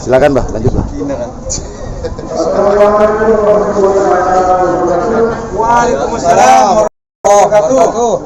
Silakan Mbah, lanjut Mbah. Waalaikumsalam warahmatullahi wabarakatuh.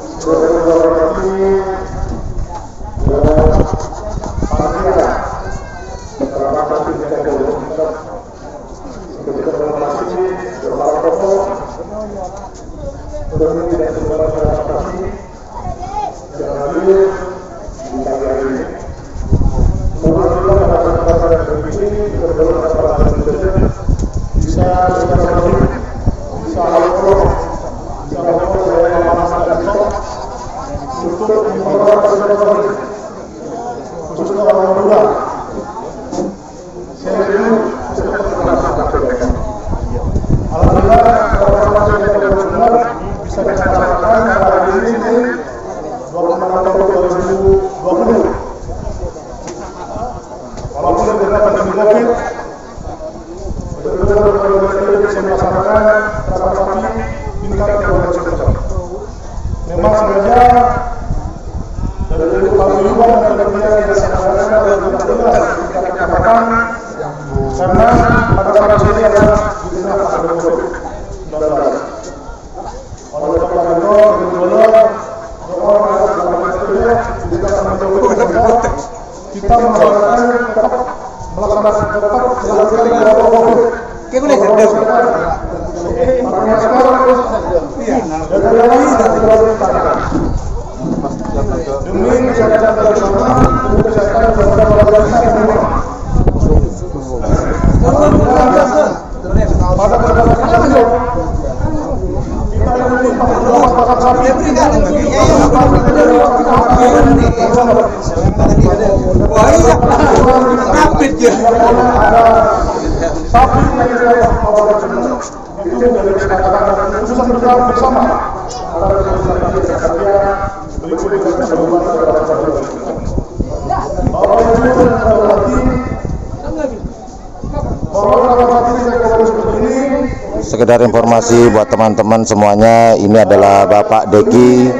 Sekedar informasi buat teman-teman semuanya, ini adalah Bapak Deki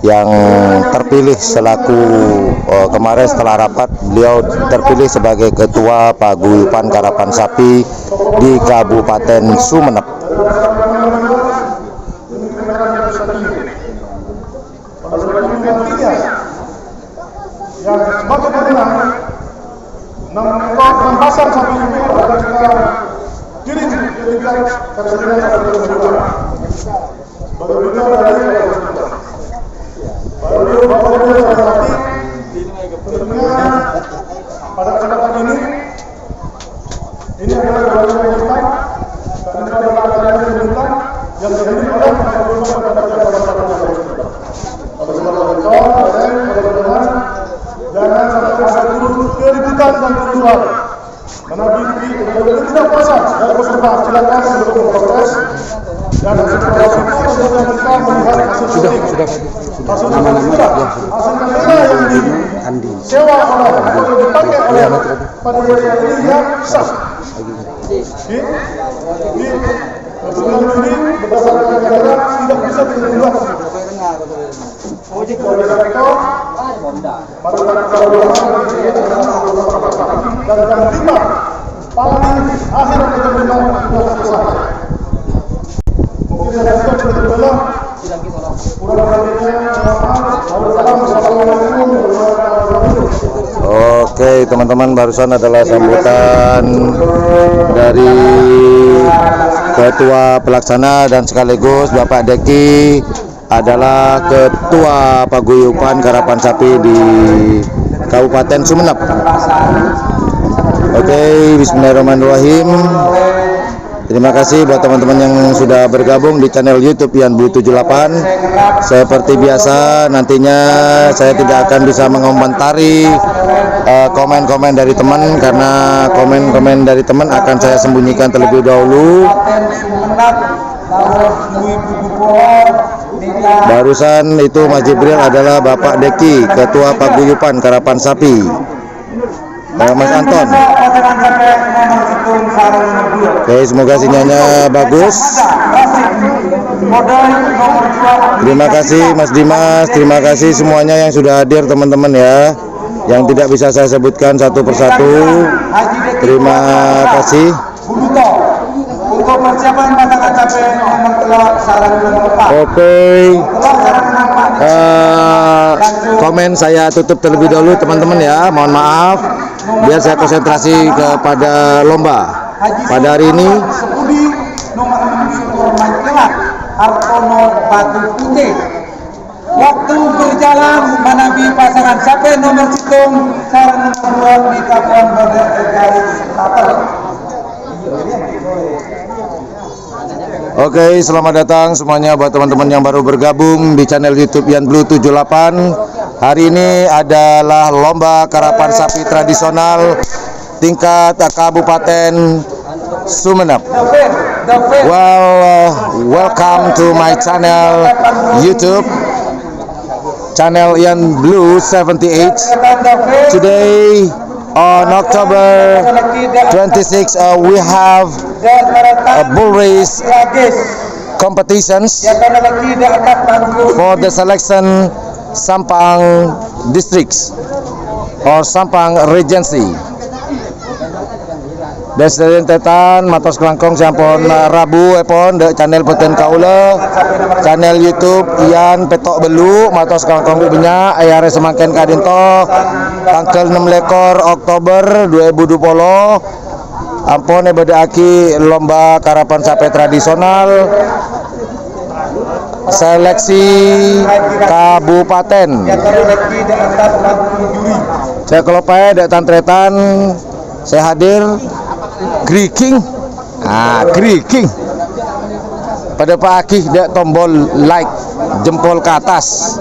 yang terpilih selaku kemarin setelah rapat beliau terpilih sebagai Ketua Paguyuban Karapan Sapi di Kabupaten Sumeneb. Pada kesempatan ini adalah yang dihadiri oleh jangan sampai ada keributan dan kerusuhan. Karena tidak kuasa dan peserta silakan mendukung proses dan situasi kita melihat hasil yang disewa oleh dipakai oleh pada ini yang sah. Ini berdasarkan negara tidak bisa diubah. Oleh karena itu, pada dan jam 5 paling akhir keterlibatan sudah selesai. Mungkin saya sudah berdoa. Oke teman-teman, barusan adalah sambutan dari Ketua Pelaksana dan sekaligus Bapak Deki adalah Ketua Paguyuban Karapan Sapi di Kabupaten Sumeneb. Oke, bismillahirrahmanirrahim. Terima kasih buat teman-teman yang sudah bergabung di channel YouTube Yan Blue 78. Seperti biasa, nantinya saya tidak akan bisa mengomentari komen-komen dari teman, karena komen-komen dari teman akan saya sembunyikan terlebih dahulu. Barusan itu Mas Jibril adalah Bapak Deki, Ketua Paguyuban Karapan Sapi. Mas Anton. Oke, semoga sinyalnya bagus. modal nomor 2. Terima kasih Mas Dimas, terima kasih semuanya yang sudah hadir teman-teman ya. Yang tidak bisa saya sebutkan satu persatu. Terima kasih. Buluto untuk persiapan batang capai nomor telur sarang nomor 4. Oke. Telur sarang nomor 4. Komen saya tutup terlebih dahulu teman-teman ya. Mohon maaf. Biar saya konsentrasi kepada lomba. Pada hari ini Sepudi nomor 6 Syukur Mancelat Hartono Batu Putih. Waktu berjalan menabi pasangan sampai nomor hitung sarang nomor 2 di Kapuan Border Garis Selatan. Oke, selamat datang semuanya buat teman-teman yang baru bergabung di channel YouTube Yan Blue 78. Hari ini adalah lomba karapan sapi tradisional tingkat Kabupaten Sumeneb. Welcome to my channel YouTube, channel Yan Blue 78. Today on October 26, we have bull race competitions for the selection Sampang districts or Sampang Regency. Desden tetan matos kelangkong sampun Rabu epon de channel Peten Kaula, channel YouTube Yan Petok Belu matos kelangkong bibinya ayare semakin kadinto tanggal 6 lekor Oktober 2020 ampun bedaki lomba karapan sapi tradisional seleksi kabupaten. Saya kelopai dek tantretan saya hadir Griking, Griking. Pada pagi dek tombol like jempol ke atas.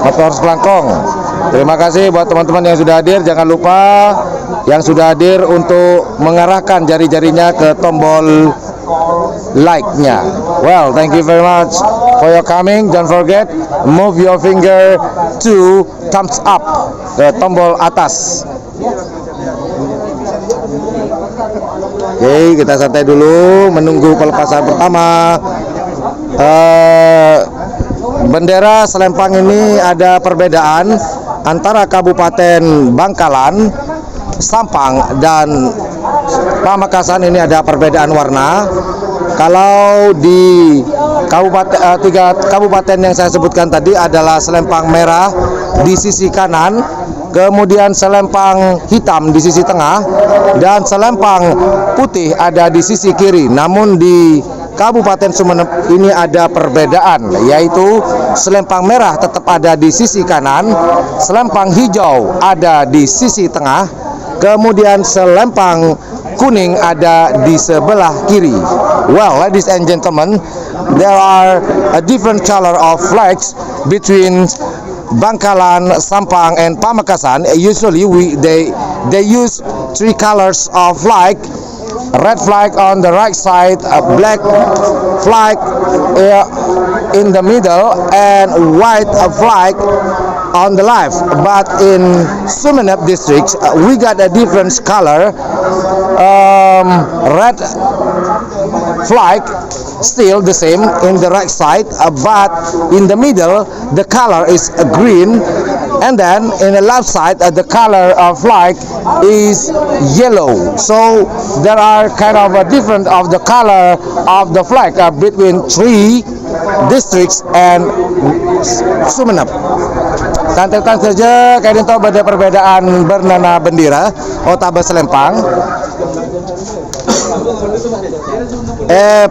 Motor selangkong. Terima kasih buat teman-teman yang sudah hadir. Jangan lupa yang sudah hadir untuk mengarahkan jari-jarinya ke tombol like-nya. Well, thank you very much for your coming. Don't forget, move your finger to thumbs up, ke tombol atas. Oke, kita santai dulu menunggu pelepasan pertama. Bendera selempang ini ada perbedaan antara Kabupaten Bangkalan, Sampang dan Pamekasan. Ini ada perbedaan warna. Kalau di tiga kabupaten yang saya sebutkan tadi adalah selempang merah di sisi kanan, kemudian selempang hitam di sisi tengah, dan selempang putih ada di sisi kiri. Namun di Kabupaten Sumeneb ini ada perbedaan, yaitu selempang merah tetap ada di sisi kanan, selempang hijau ada di sisi tengah, kemudian selempang kuning ada di sebelah kiri. Well, ladies and gentlemen, there are a different color of flags between Bangkalan, Sampang, and Pamekasan. Usually, they use three colors of flag. Red flag on the right side, a black flag in the middle, and white flag on the left. But in Sumeneb district, we got a different color. Red flag still the same in the right side, but in the middle the color is green, and then in the left side the color of flag is yellow. So there are kind of a different of the color of the flag between three districts and Sumeneb. Tantetan saja kayak itu ada perbedaan bernana bendera Otabe Selempang.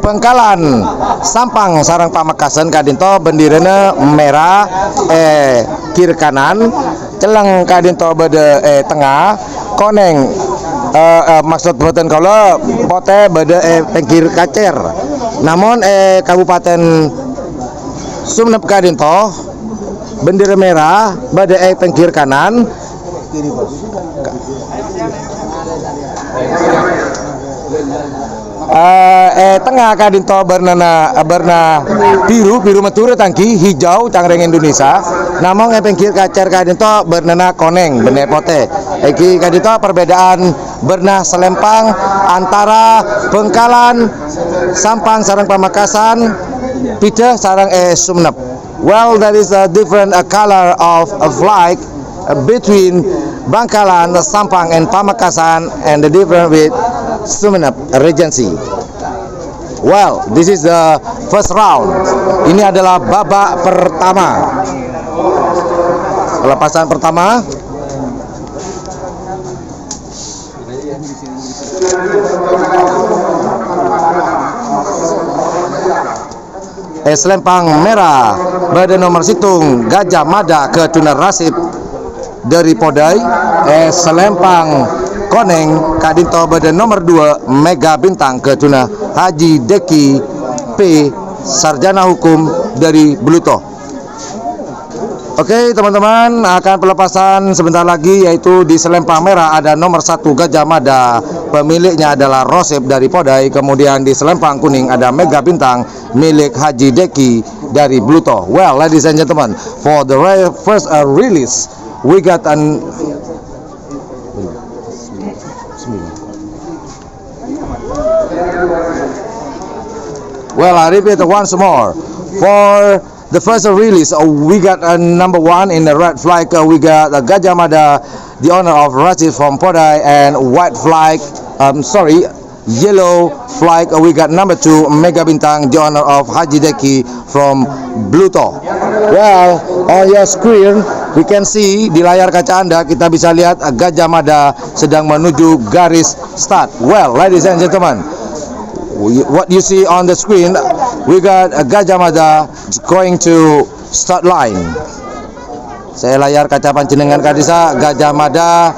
Bangkalan, Sampang, sarang Pamekasan kadinto bendirana merah kiri kanan, celeng kadinto bede tengah, koneng maksud boten kalau pote bede pengkir kacer. Namun Kabupaten Sumeneb kadinto bendera merah bede pengkir kanan. tengah kadinto berna biru mature tangki hijau cangreng Indonesia namong pinggir kacer kadinto berna koneng bene pote iki kadinto perbedaan berna selempang antara Bengkalan Sampang sareng Pamekasan Pida sareng Sumenep. Well, there is a different color of a flag between Bangkalan, Sampang, and Pamekasan, and the different with Sumenep Regency. Well, this is the first round. Ini adalah babak pertama. Pelepasan pertama. Selempang merah pada nomor situng Gajah Mada ke Tunar Rasib dari Podai. Selempang koneng kadinto pada nomor 2 Mega Bintang ke Tuna Haji Deki P Sarjana Hukum dari Bluto. Oke teman-teman, akan pelepasan sebentar lagi, yaitu di selempang merah ada nomor 1 Gajah Mada, pemiliknya adalah Rosep dari Podai. Kemudian di selempang kuning ada Mega Bintang milik Haji Deki dari Bluto. Well, ladies and gentlemen, for the first release we got an well, I repeat once more. For the first release, we got number 1 in the red flag. We got Gajah Mada, the owner of Rachid from Podai, and white flag, yellow flag. We got number 2 Mega Bintang, the owner of Haji Deki from Bluto. Well, on your screen we can see, di layar kaca Anda kita bisa lihat Gajah Mada sedang menuju garis start. Well, ladies and gentlemen, what you see on the screen, we got Gajah Mada going to start line. Saya layar kaca panjenengan kadisa, Gajah Mada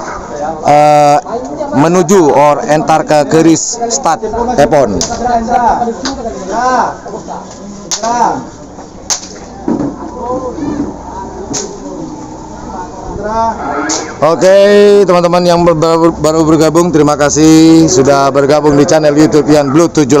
menuju or enter ke garis start epon. Oke, teman-teman yang baru bergabung, terima kasih sudah bergabung di channel YouTube Yan Blue 78.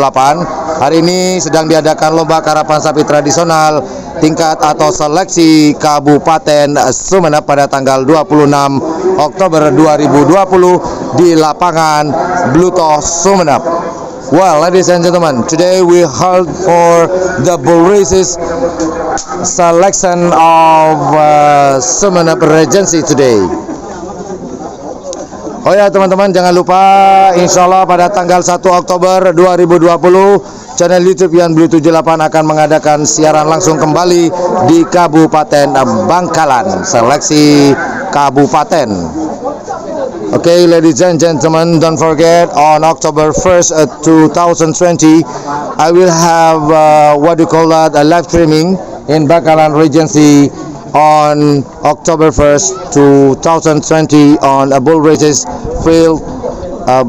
Hari ini sedang diadakan lomba karapan sapi tradisional tingkat atau seleksi Kabupaten Sumenep pada tanggal 26 Oktober 2020 di lapangan Bluto Sumenep. Well, ladies and gentlemen, today we held for the bull races selection of Sumenep Regency today. Oh ya teman-teman, jangan lupa insya Allah pada tanggal 1 Oktober 2020 channel YouTube Yan Blue 78 akan mengadakan siaran langsung kembali di Kabupaten Bangkalan, seleksi Kabupaten. Okay, ladies and gentlemen, don't forget on October 1st, 2020, I will have a live streaming in Bangkalan Regency on October 1st, 2020 on a bull races field,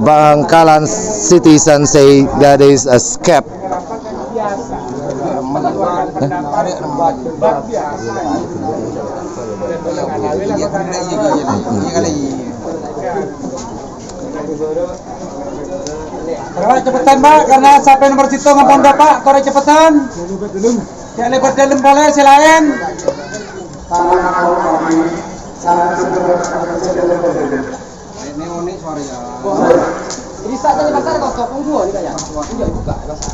Bangkalan City Sensei, that is a SCAP. Korek cepetan Pak, karena sampai nomor situ ngapon Pak, korek cepetan. Ya lebar dalam boleh silain. Ini unik suara ya. Ini saat ini pasar kos kopong dua nih kayak. Iya buka pasar.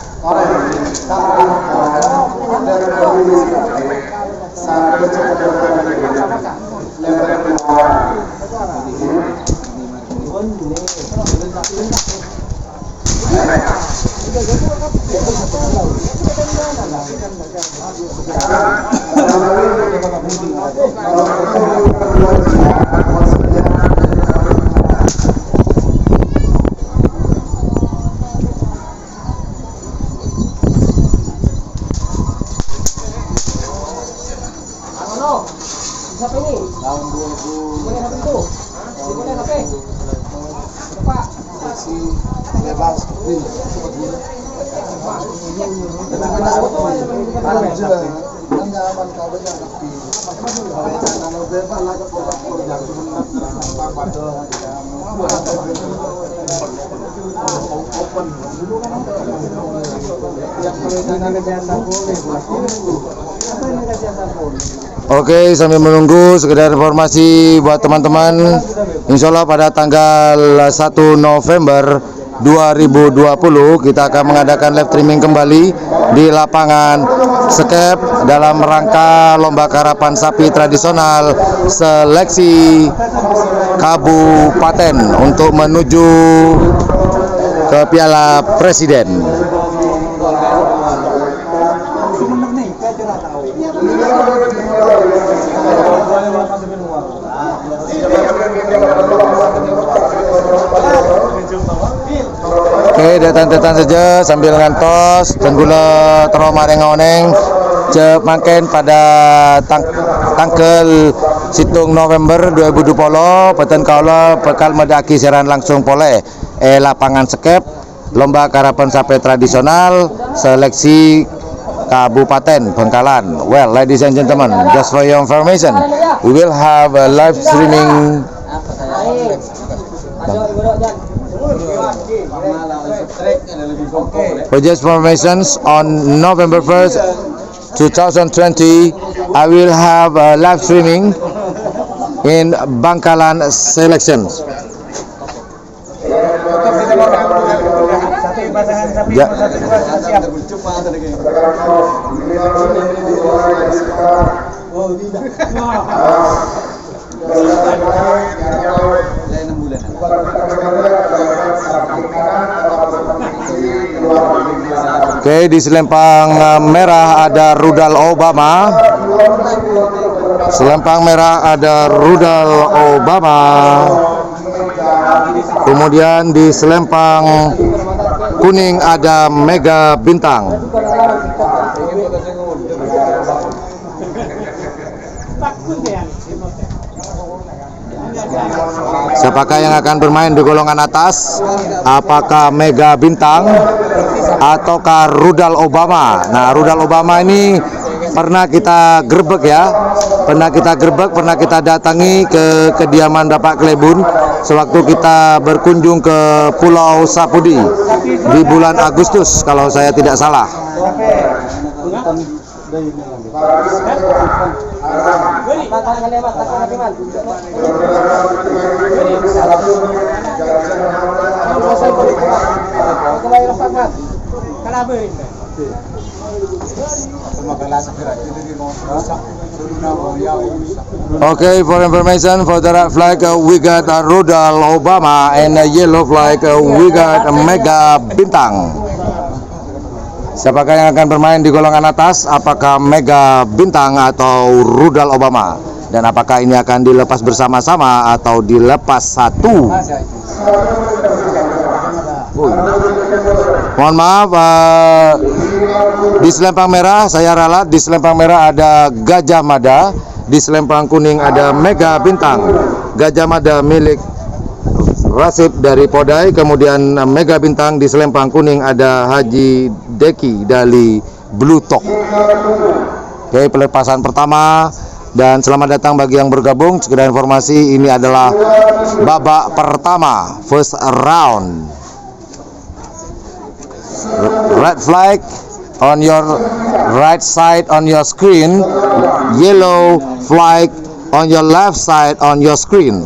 Siapa ini? Tahun 2000. Boleh HP itu? Boleh HP? Pak. Si lebar screen. Oke, sambil menunggu sekedar informasi buat teman-teman, insya Allah pada tanggal 1 November 2020 kita akan mengadakan live streaming kembali di lapangan Skep dalam rangka lomba karapan sapi tradisional seleksi kabupaten untuk menuju ke Piala Presiden. Oke, datang-datang saja sambil ngantos tenggula teroma rengoneng cep mangken pada tanggal situng November 2020 peten kaula bekal medaki siaran langsung pole lapangan Skep lomba karapan sapi tradisional seleksi Kabupaten Bangkalan. Well, ladies and gentlemen, just for your information, we will have a live streaming. For just informations, on November 1st, 2020, I will have a live streaming in Bangkalan selections. Ya. Oke, di selempang merah ada rudal Obama. Selempang merah ada rudal Obama. Kemudian di selempang kuning ada Mega Bintang. Siapakah yang akan bermain di golongan atas? Apakah Mega Bintang ataukah rudal Obama? Nah, rudal Obama ini pernah kita gerbek ya. Pernah kita datangi ke kediaman Bapak Klebun sewaktu kita berkunjung ke Pulau Sapudi di bulan Agustus kalau saya tidak salah. Okay, for information, for the red flag we got a rudal Obama, and a yellow flag we got a Mega Bintang. Siapakah yang akan bermain di golongan atas? Apakah Mega Bintang atau rudal Obama? Dan apakah ini akan dilepas bersama-sama atau dilepas satu? Mohon maaf, di selempang merah saya ralat. Di selempang merah ada Gajah Mada, di selempang kuning ada Mega Bintang. Gajah Mada milik Rasib dari Podai, kemudian Mega Bintang di selempang kuning ada Haji Deki dari Blue Talk. Oke, pelepasan pertama. Dan selamat datang bagi yang bergabung. Sekedar informasi, ini adalah babak pertama, first round. Red flag on your right side on your screen, yellow flag on your left side on your screen.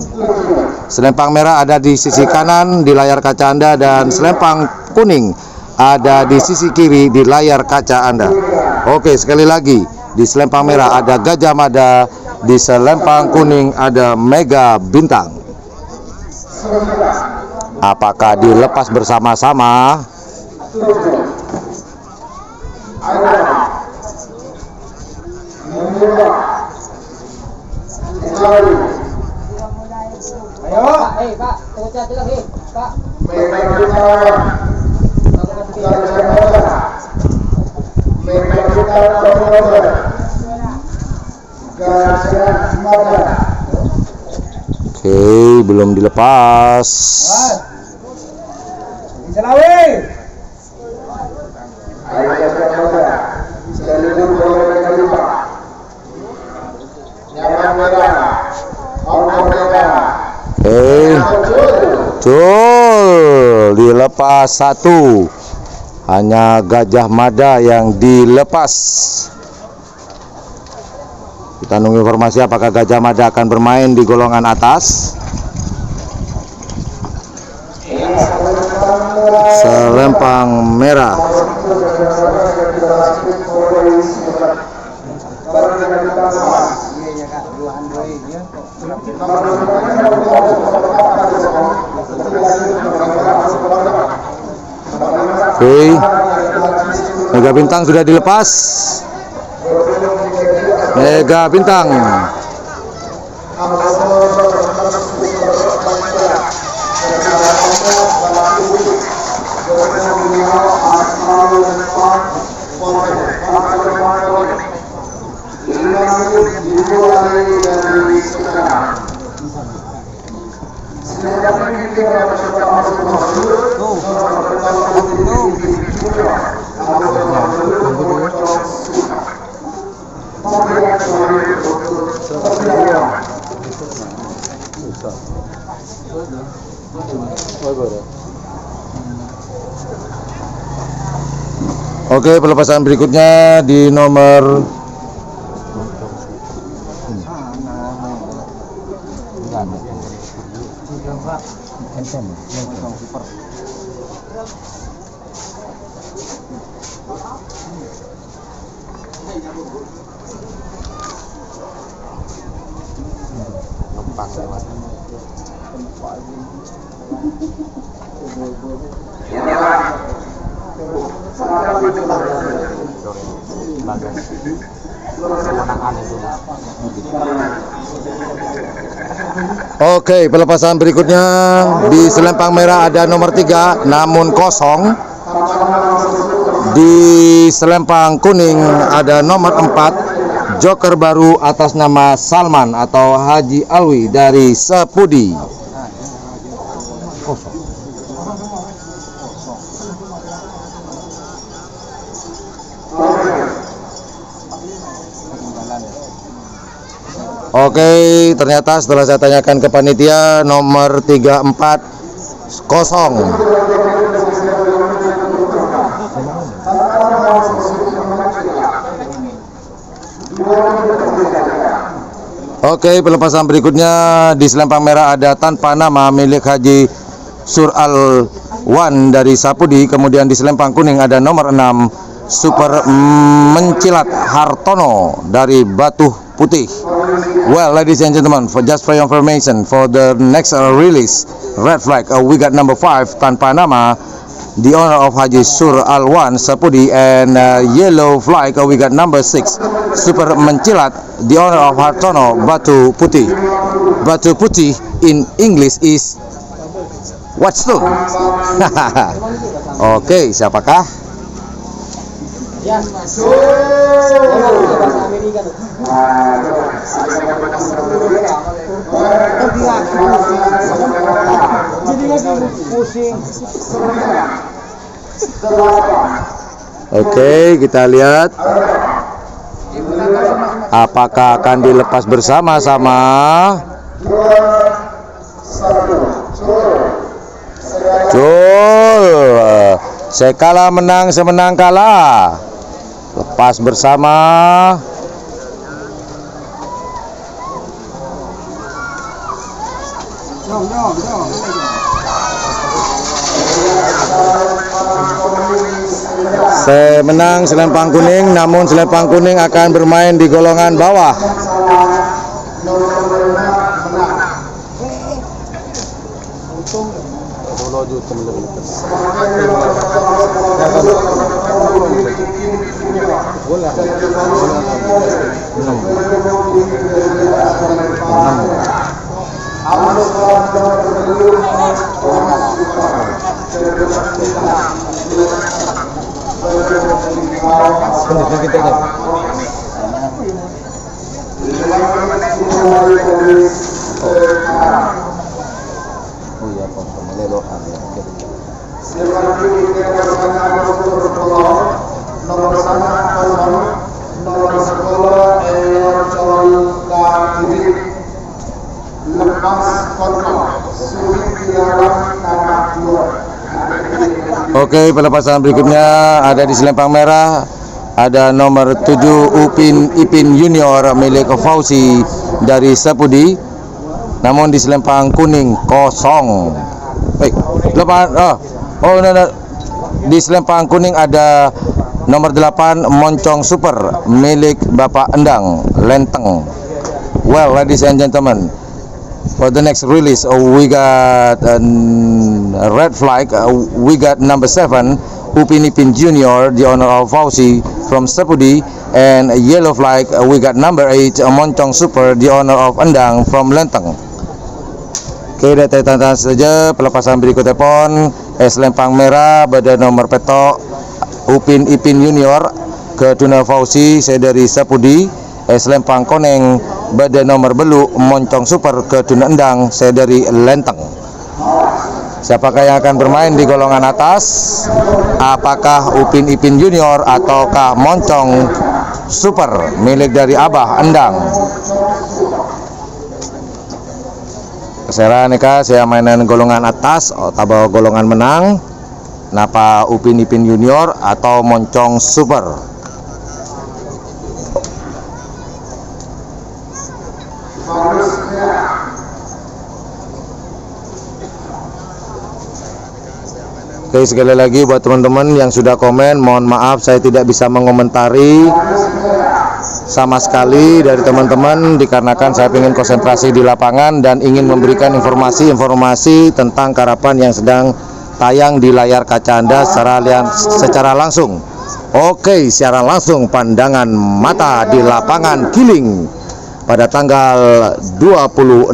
Selempang merah ada di sisi kanan di layar kaca Anda, dan selempang kuning ada di sisi kiri di layar kaca Anda. Oke, sekali lagi, di selempang merah ada Gajah Mada, di selempang kuning ada Mega Bintang. Apakah dilepas bersama-sama? Ayo, Pak, tunggu satu lagi, Pak. Oke, belum dilepas. Oke, tuh Jol dilepas 1. Hanya Gajah Mada yang dilepas. Kita nunggu informasi apakah Gajah Mada akan bermain di golongan atas. Selempang merah. Oke, Mega Bintang sudah dilepas. Mega Bintang. Oke, pelepasan berikutnya di nomor Oke, pelepasan berikutnya di selempang merah ada nomor 3 namun kosong. Di selempang kuning ada nomor 4 joker baru atas nama Salman atau Haji Alwi dari Sepudi. Oke, ternyata setelah saya tanyakan ke panitia nomor 34 kosong. Oke, pelepasan berikutnya di selempang merah ada tanpa nama milik Haji Sural Wan dari Sapudi. Kemudian di selempang kuning ada nomor 6 Super Mencilat Hartono dari Batu Putih. Well, ladies and gentlemen, for your information, for the next release, red flag, we got number 5 tanpa nama, the owner of Haji Sur Alwan Sapudi, and yellow flag, we got number 6 Super Mencilat, the owner of Hartono Batu Putih. Batu Putih in English is Watchstone. Oke, siapakah? Oke, kita lihat apakah akan dilepas bersama-sama. Jol, sekala menang semenang kalah. Lepas bersama. Menang selempang kuning, namun selempang kuning akan bermain di golongan bawah. Lepas kontrol. Oke, pelepasan berikutnya ada di selempang merah. Ada nomor 7 Upin Ipin Junior milik Fauzi dari Sapudi. Namun di selempang kuning kosong. Di selempang kuning ada nomor 8 Moncong Super milik Bapak Endang Lenteng. Well, ladies and gentlemen, for the next release, we got a red flag. We got number 7, Upin Ipin Junior, the owner of Fauzi from Sapudi, and a yellow flag. We got number 8, Moncong Super, the owner of Endang from Lenteng. Oke, data tanda saja pelepasan berikutnya pon. Selempang merah pada nomor petok Upin Ipin Junior ke Tuna Fauzi, saya dari Sapudi. Selempang koneng pada nomor belu Moncong Super ke Tuna Endang, saya dari Lenteng. Siapakah yang akan bermain di golongan atas? Apakah Upin Ipin Junior ataukah Moncong Super milik dari Abah Endang? Kesera nika saya mainan golongan atas atau golongan menang. Napa Upin Ipin Junior atau Moncong Super? Oke, sekali lagi buat teman-teman yang sudah komen, mohon maaf saya tidak bisa mengomentari sama sekali dari teman-teman, dikarenakan saya ingin konsentrasi di lapangan dan ingin memberikan informasi tentang karapan yang sedang tayang di layar kaca Anda secara langsung. Oke, siaran langsung pandangan mata di lapangan Giling pada tanggal 26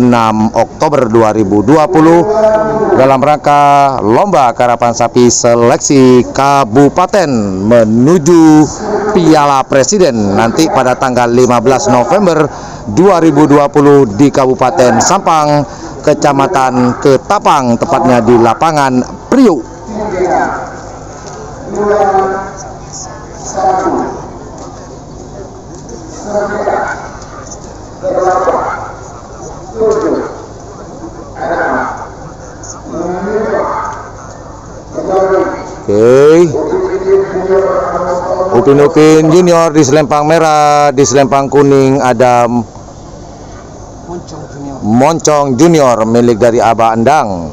Oktober 2020 dalam rangka lomba karapan sapi seleksi kabupaten menuju Piala Presiden nanti pada tanggal 15 November 2020 di Kabupaten Sampang, Kecamatan Ketapang, tepatnya di lapangan Priuk. Oke, Upin Ipin Junior di selempang merah, di selempang kuning ada Moncong Junior milik dari Abah Endang.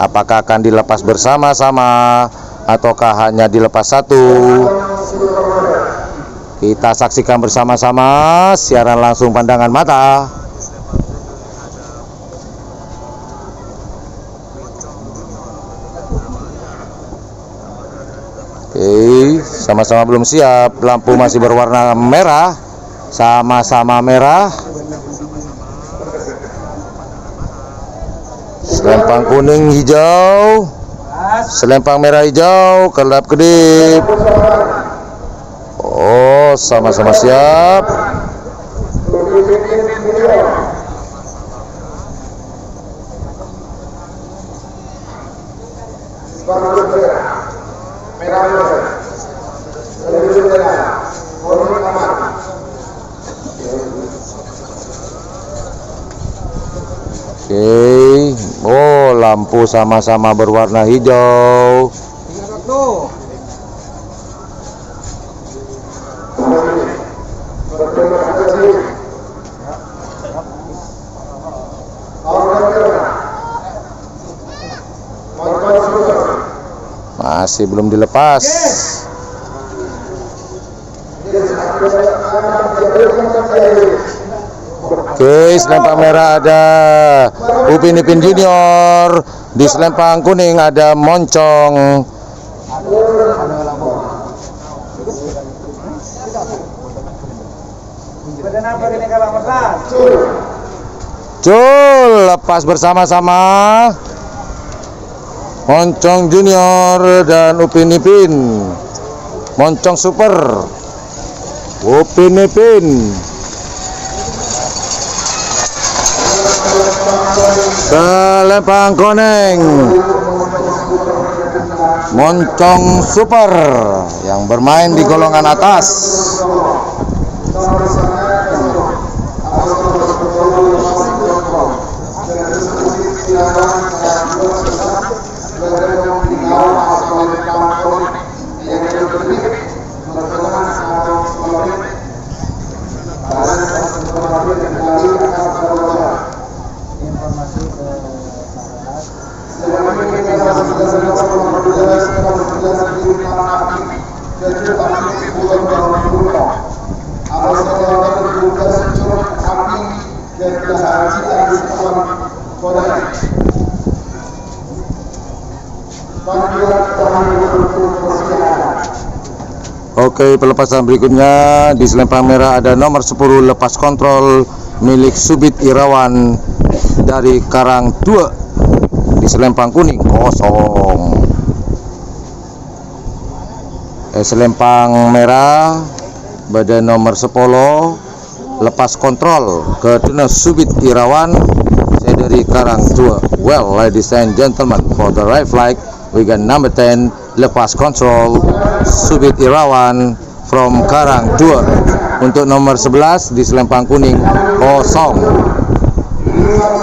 Apakah akan dilepas bersama-sama ataukah hanya dilepas satu? Kita saksikan bersama-sama siaran langsung pandangan mata. Oke, sama-sama belum siap. Lampu masih berwarna merah. Sama-sama merah. Selempang kuning hijau. Selempang merah hijau, kedap-kedip. Oh, sama-sama siap. Oke, oh lampu sama-sama berwarna hijau. Masih belum dilepas. Oke, selempang merah ada Upin Ipin Junior, di selempang kuning ada Moncong. Cul, lepas bersama-sama Moncong Junior dan Upin Ipin. Moncong Super, Upin Ipin. Selempang koneng Moncong Super yang bermain di golongan atas. nanti akan berubah. Informasi ke Sebagaimana kita sudah sama-sama berbeda sekarang sudah di aktif jadi aktif bukan dalam rumah. Harus ada bertugas untuk api dan kehajian sekolah pada panggilan kami untuk persiapan. Oke, pelepasan berikutnya di Selempang Merah ada nomor 10 lepas kontrol milik Subit Irawan dari Karang 2. Di Selempang Kuning kosong. Selempang Merah pada nomor 10 lepas kontrol ke Tunas Subit Irawan saya dari Karang 2. Well, ladies and gentlemen, for the right flag we got number 10 lepas kontrol Subit Irawan from Karang 2. Untuk nomor 11 di Selempang Kuning kosong.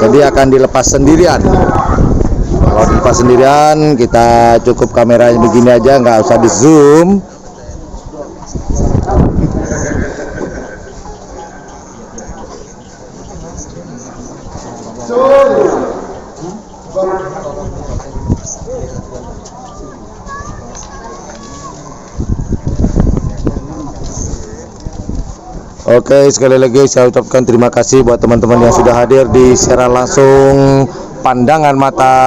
Jadi akan dilepas sendirian. Kalau dilepas sendirian kita cukup kameranya begini aja, nggak usah di zoom. Oke, sekali lagi saya ucapkan terima kasih buat teman-teman yang sudah hadir di siaran langsung Pandangan Mata.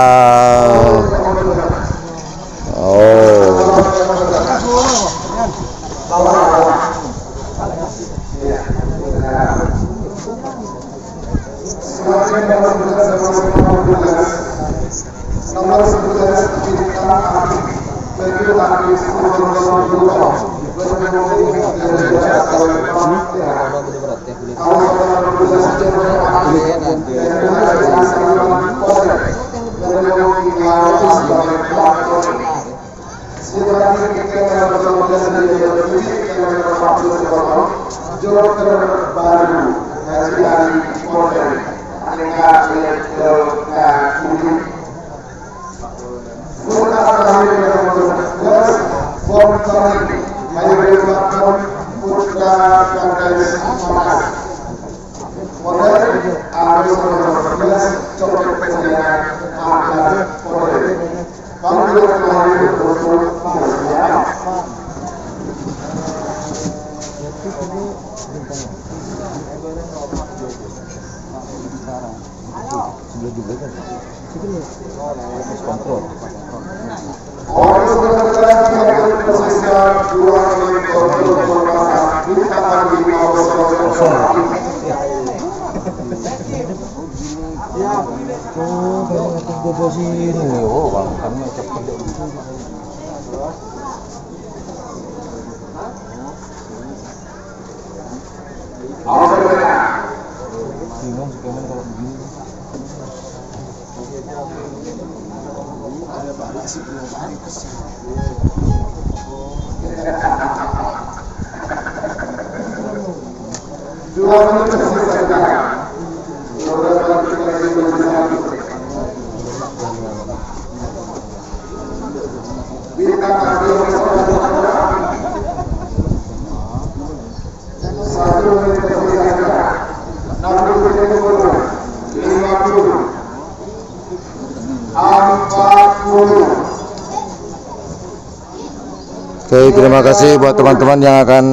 Oke, terima kasih buat teman-teman yang akan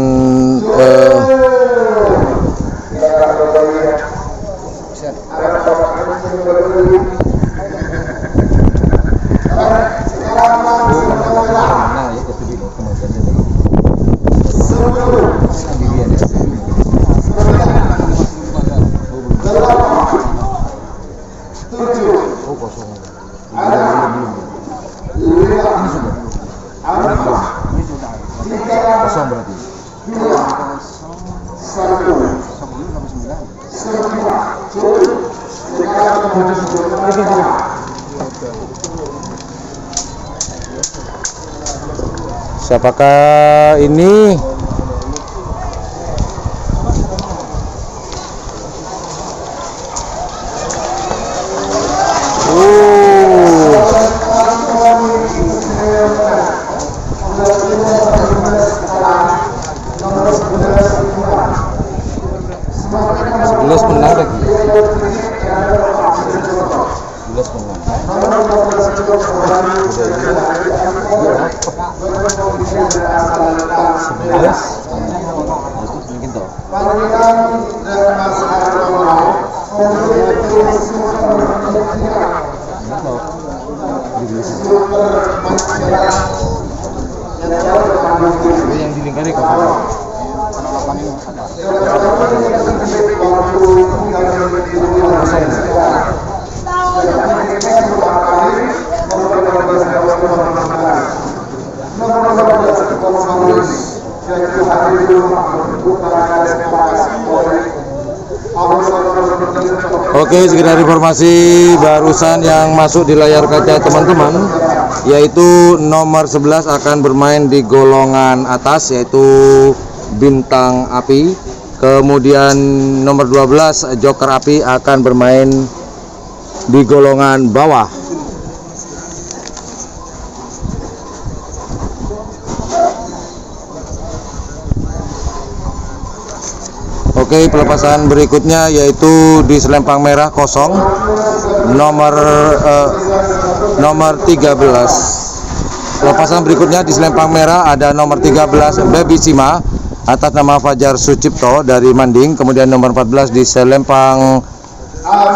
siapakah ini? Sebelas menang yang dilingkari kapal. Oke, sekedar informasi barusan yang masuk di layar kaca teman-teman, yaitu nomor 11 akan bermain di golongan atas, yaitu bintang api. Kemudian nomor 12 joker api akan bermain di golongan bawah. Oke, pelepasan berikutnya yaitu di selempang merah kosong nomor 13. Pelepasan berikutnya di selempang merah ada nomor 13 Baby Sima atas nama Fajar Sucipto dari Manding. Kemudian nomor 14 di selempang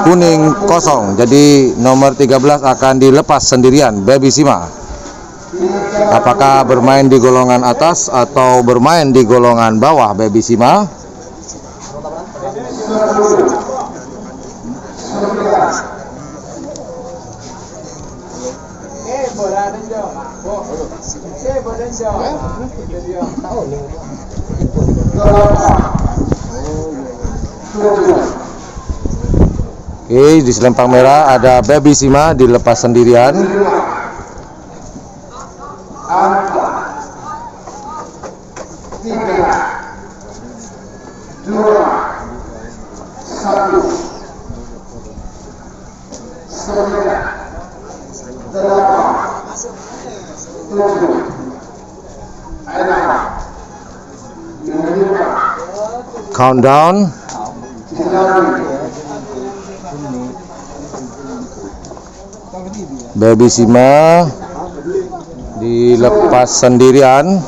kuning kosong. Jadi nomor 13 akan dilepas sendirian Baby Sima. Apakah bermain di golongan atas atau bermain di golongan bawah Baby Sima? Oke, di selempang merah ada Baby Sima dilepas sendirian. Countdown. Baby Sima dilepas sendirian.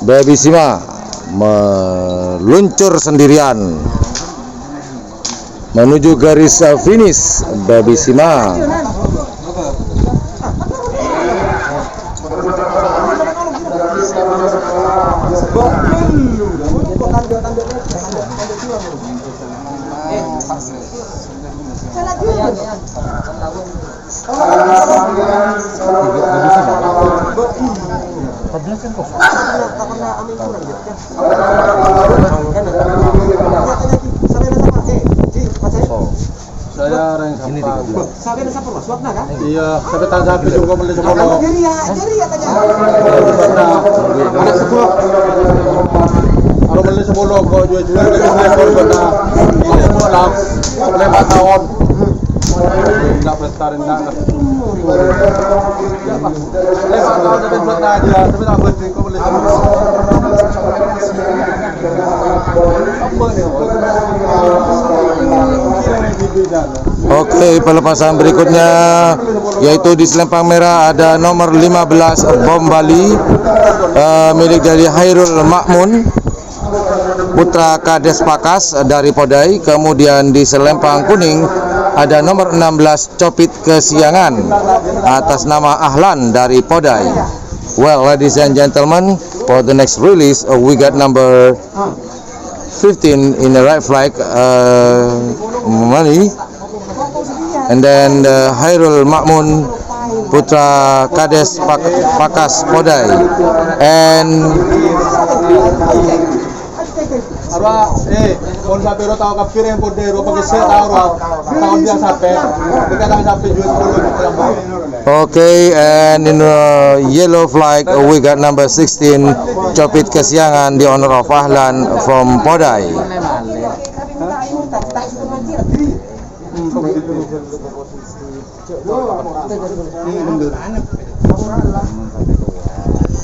Baby Sima meluncur sendirian menuju garis finish. Baby Sima. Saya orang yang Ini sampai ada sapur masuk kan? Iya, sampai tanda habis juga beli semua. Jadi ya tanya. Anak sekolah. Kalau beli semua kok jual-jual ke sana benar. Ini malam boleh 4 tahun. Enggak besar enggak. Lepas tahun sampai buat aja, tapi tak beli kok beli semua. Oke, pelepasan berikutnya yaitu di selempang merah ada nomor 15 Bom Bali milik dari Hairul Makmun putra Kades Pakas dari Podai. Kemudian di selempang kuning ada nomor 16 Copit Kesiangan atas nama Ahlan dari Podai. Well, ladies and gentlemen, for the next release we got number 15 in the right flag money, and then Hairul Makmun putra Kades Pakas Podai, and kalau sampai ro tahu kafir yang podero pakai set tahu dia sampai kita sampai jual 10. okay, and in yellow flag we got number 16 Copit Kesiangan, the owner of Ahlan from Podai.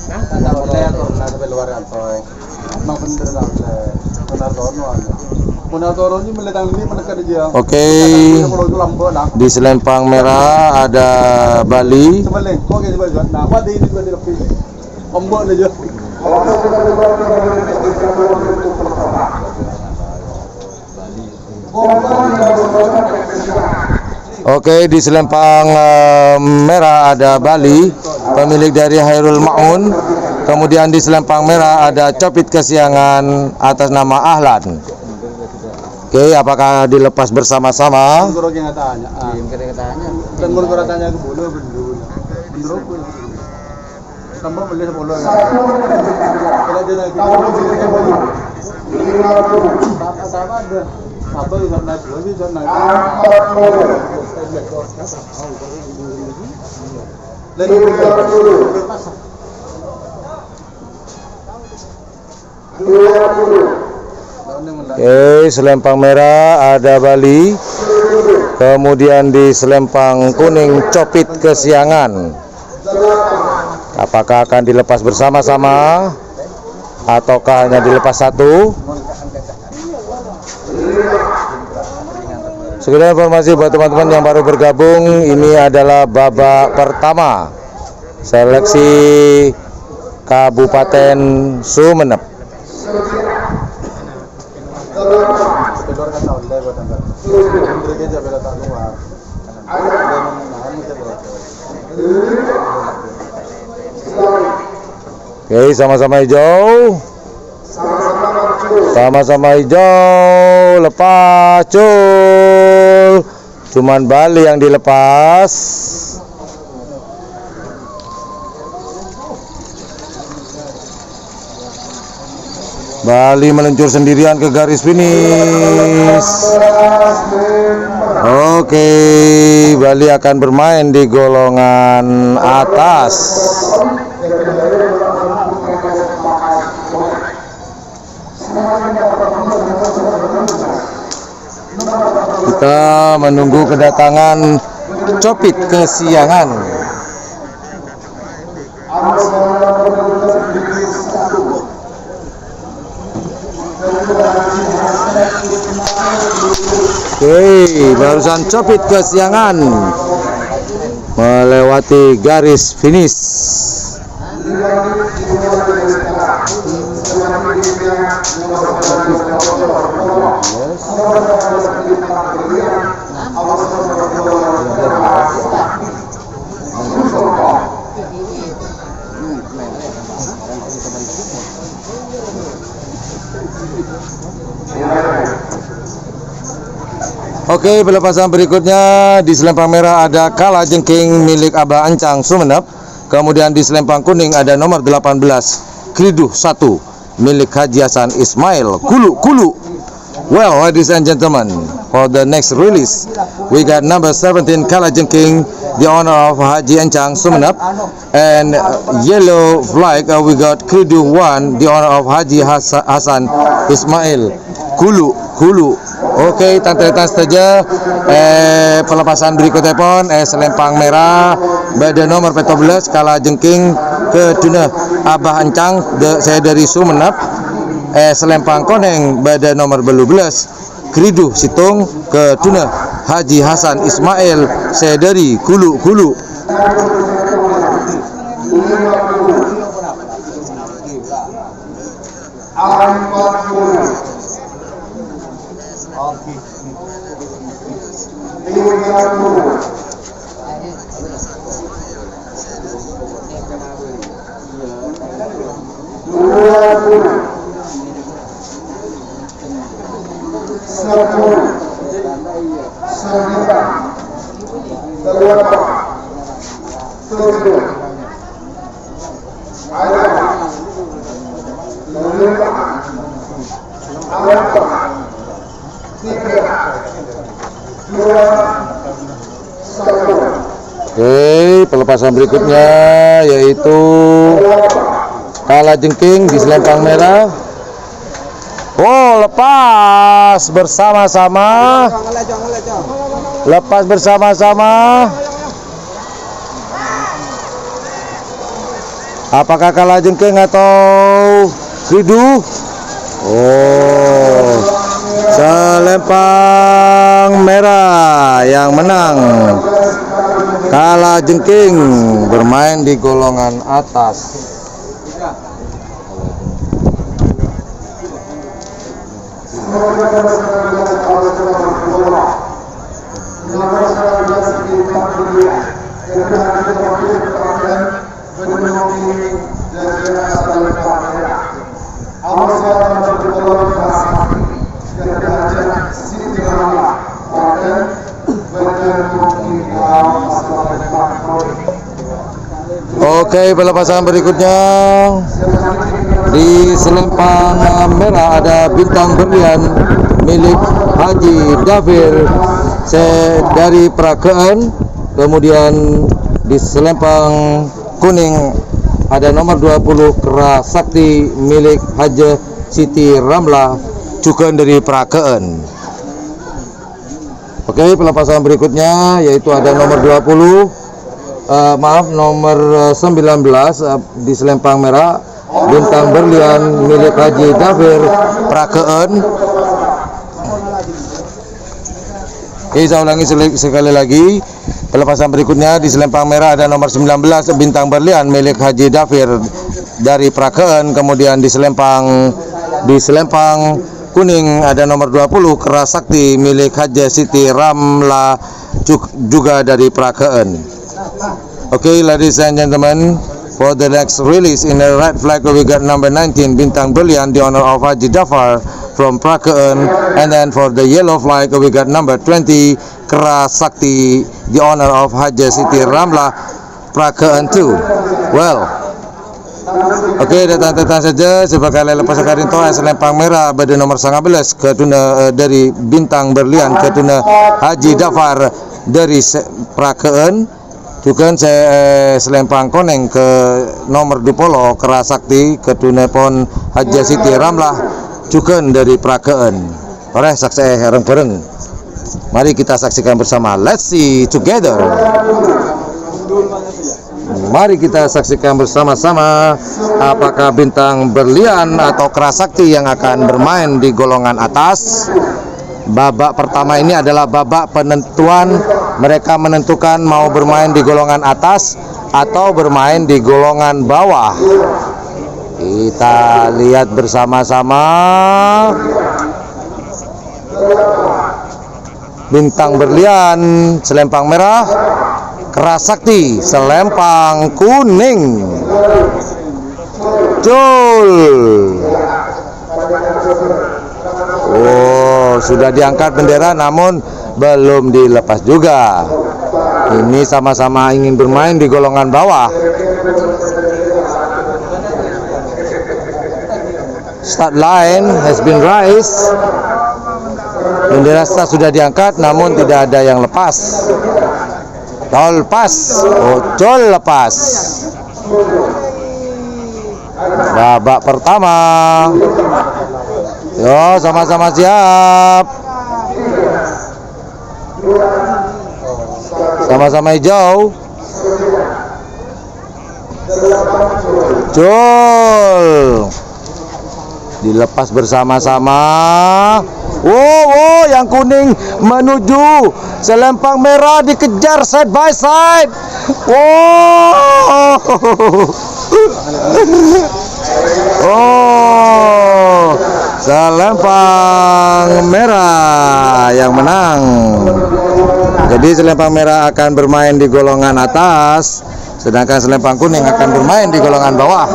Nah, Muna turun ni meletang ni menekan dia. Oke. Kalau itu lambat dah. Di selempang merah ada Bali. Sebalik. Kau ke sebalik. Nah, apa dia ini juga di lebih. Lambat aja. Oke, di selempang merah ada Bali, pemilik dari Hairul Ma'un. Kemudian di selempang merah ada Copit Kesiangan atas nama Ahlan. Oke, apakah dilepas bersama-sama? Guru yang tanya. Dan guru tanya ke bola bendul. Bendul pun. Tambah beli bola. Kalau dia lagi. Sama ada. Apa yang nak lagi jangan nak. Oke, selempang merah ada Bali. Kemudian di selempang kuning Copit Kesiangan. Apakah akan dilepas bersama-sama ataukah hanya dilepas satu? Sekedar informasi buat teman-teman yang baru bergabung, ini adalah babak pertama seleksi Kabupaten Sumeneb. Oke, sama-sama hijau. Sama-sama hijau, lepas cul. Cuman Bali yang dilepas. Bali meluncur sendirian ke garis finish. Oke, Bali akan bermain di golongan atas. Kita menunggu kedatangan Copit Kesiangan. Oke, barusan Copit Kesiangan melewati garis finish. Oke, pelepasan berikutnya di selempang merah ada Kalajengking milik Abah Encang Sumeneb. Kemudian di selempang kuning ada nomor 18 Kriduh 1 milik Haji Hasan Ismail Kulu. Well, ladies and gentlemen, for the next release, we got number 17 Kalajengking, the honor of Haji Encang Sumeneb, and yellow flag we got Kriduh 1, the honor of Haji Hasan Ismail Kulu. Oke, tanpa saja pelepasan berikutnya pun selempang merah pada nomor 14 Kalajengking ke Tuna Abah Encang saya dari Sumeneb. Selempang koneng pada nomor 12 Kriduh Situng ke Tuna Haji Hasan Ismail saya dari Kulu. Oke, pelepasan berikutnya yaitu Kalajengking di selempang merah. Oh, lepas bersama-sama. Apakah Kalajengking atau Kriduh? Oh, Selempang Merah yang menang Kala Jengking bermain di golongan atas. Oke, pelepasan berikutnya di Selempang Merah ada bintang berlian milik Haji Dafir dari Prakean. Kemudian di Selempang kuning ada nomor 20 Kera Sakti milik Haji Siti Ramlah juga dari Prakean. Oke, pelepasan berikutnya yaitu ada nomor 20 nomor 19 di Selempang Merah bintang berlian milik Haji Dafir Prakean. Oke, saya ulangi sekali lagi. Pelepasan berikutnya di Selempang Merah ada nomor 19 bintang berlian milik Haji Dafir dari Prakean. Kemudian di Selempang kuning ada nomor 20 Kera Sakti milik Haji Siti Ramlah juga dari Prakean. Okay, ladies and gentlemen, for the next release in the red flag we got number 19 bintang berlian the honor of Haji Dafar from Prakean, and then for the yellow flag we got number 20 Kera Sakti the honor of Haji Siti Ramlah Prakean too. Well, oke, datang saja sebagai lepas karin toa Selempang Merah pada nomor 19 ketuna dari bintang berlian ketuna Haji Dafar dari Prakean. Juga saya Selempang koneng ke nomor 20 Kera Sakti ketuna pon Haji Siti Ramlah juga dari Prakean. Ore saksi bareng-bareng. Mari kita saksikan bersama. Let's see together. Mari kita saksikan bersama-sama apakah bintang berlian atau Kera Sakti yang akan bermain di golongan atas. Babak pertama ini adalah babak penentuan, mereka menentukan mau bermain di golongan atas atau bermain di golongan bawah. Kita lihat bersama-sama. Bintang berlian Selempang Merah, Kera Sakti Selempang kuning. Jul. Oh, sudah diangkat bendera namun belum dilepas juga. Ini sama-sama ingin bermain di golongan bawah. Start line has been raised. Bendera start sudah diangkat namun tidak ada yang lepas. Tol lepas, ojol lepas. Babak pertama. Yo, sama-sama siap. Sama-sama hijau. Jol. Dilepas bersama-sama. Wow, yang kuning menuju Selempang Merah dikejar side by side. Wow. Oh, Selempang Merah yang menang. Jadi Selempang Merah akan bermain di golongan atas, sedangkan Selempang kuning akan bermain di golongan bawah.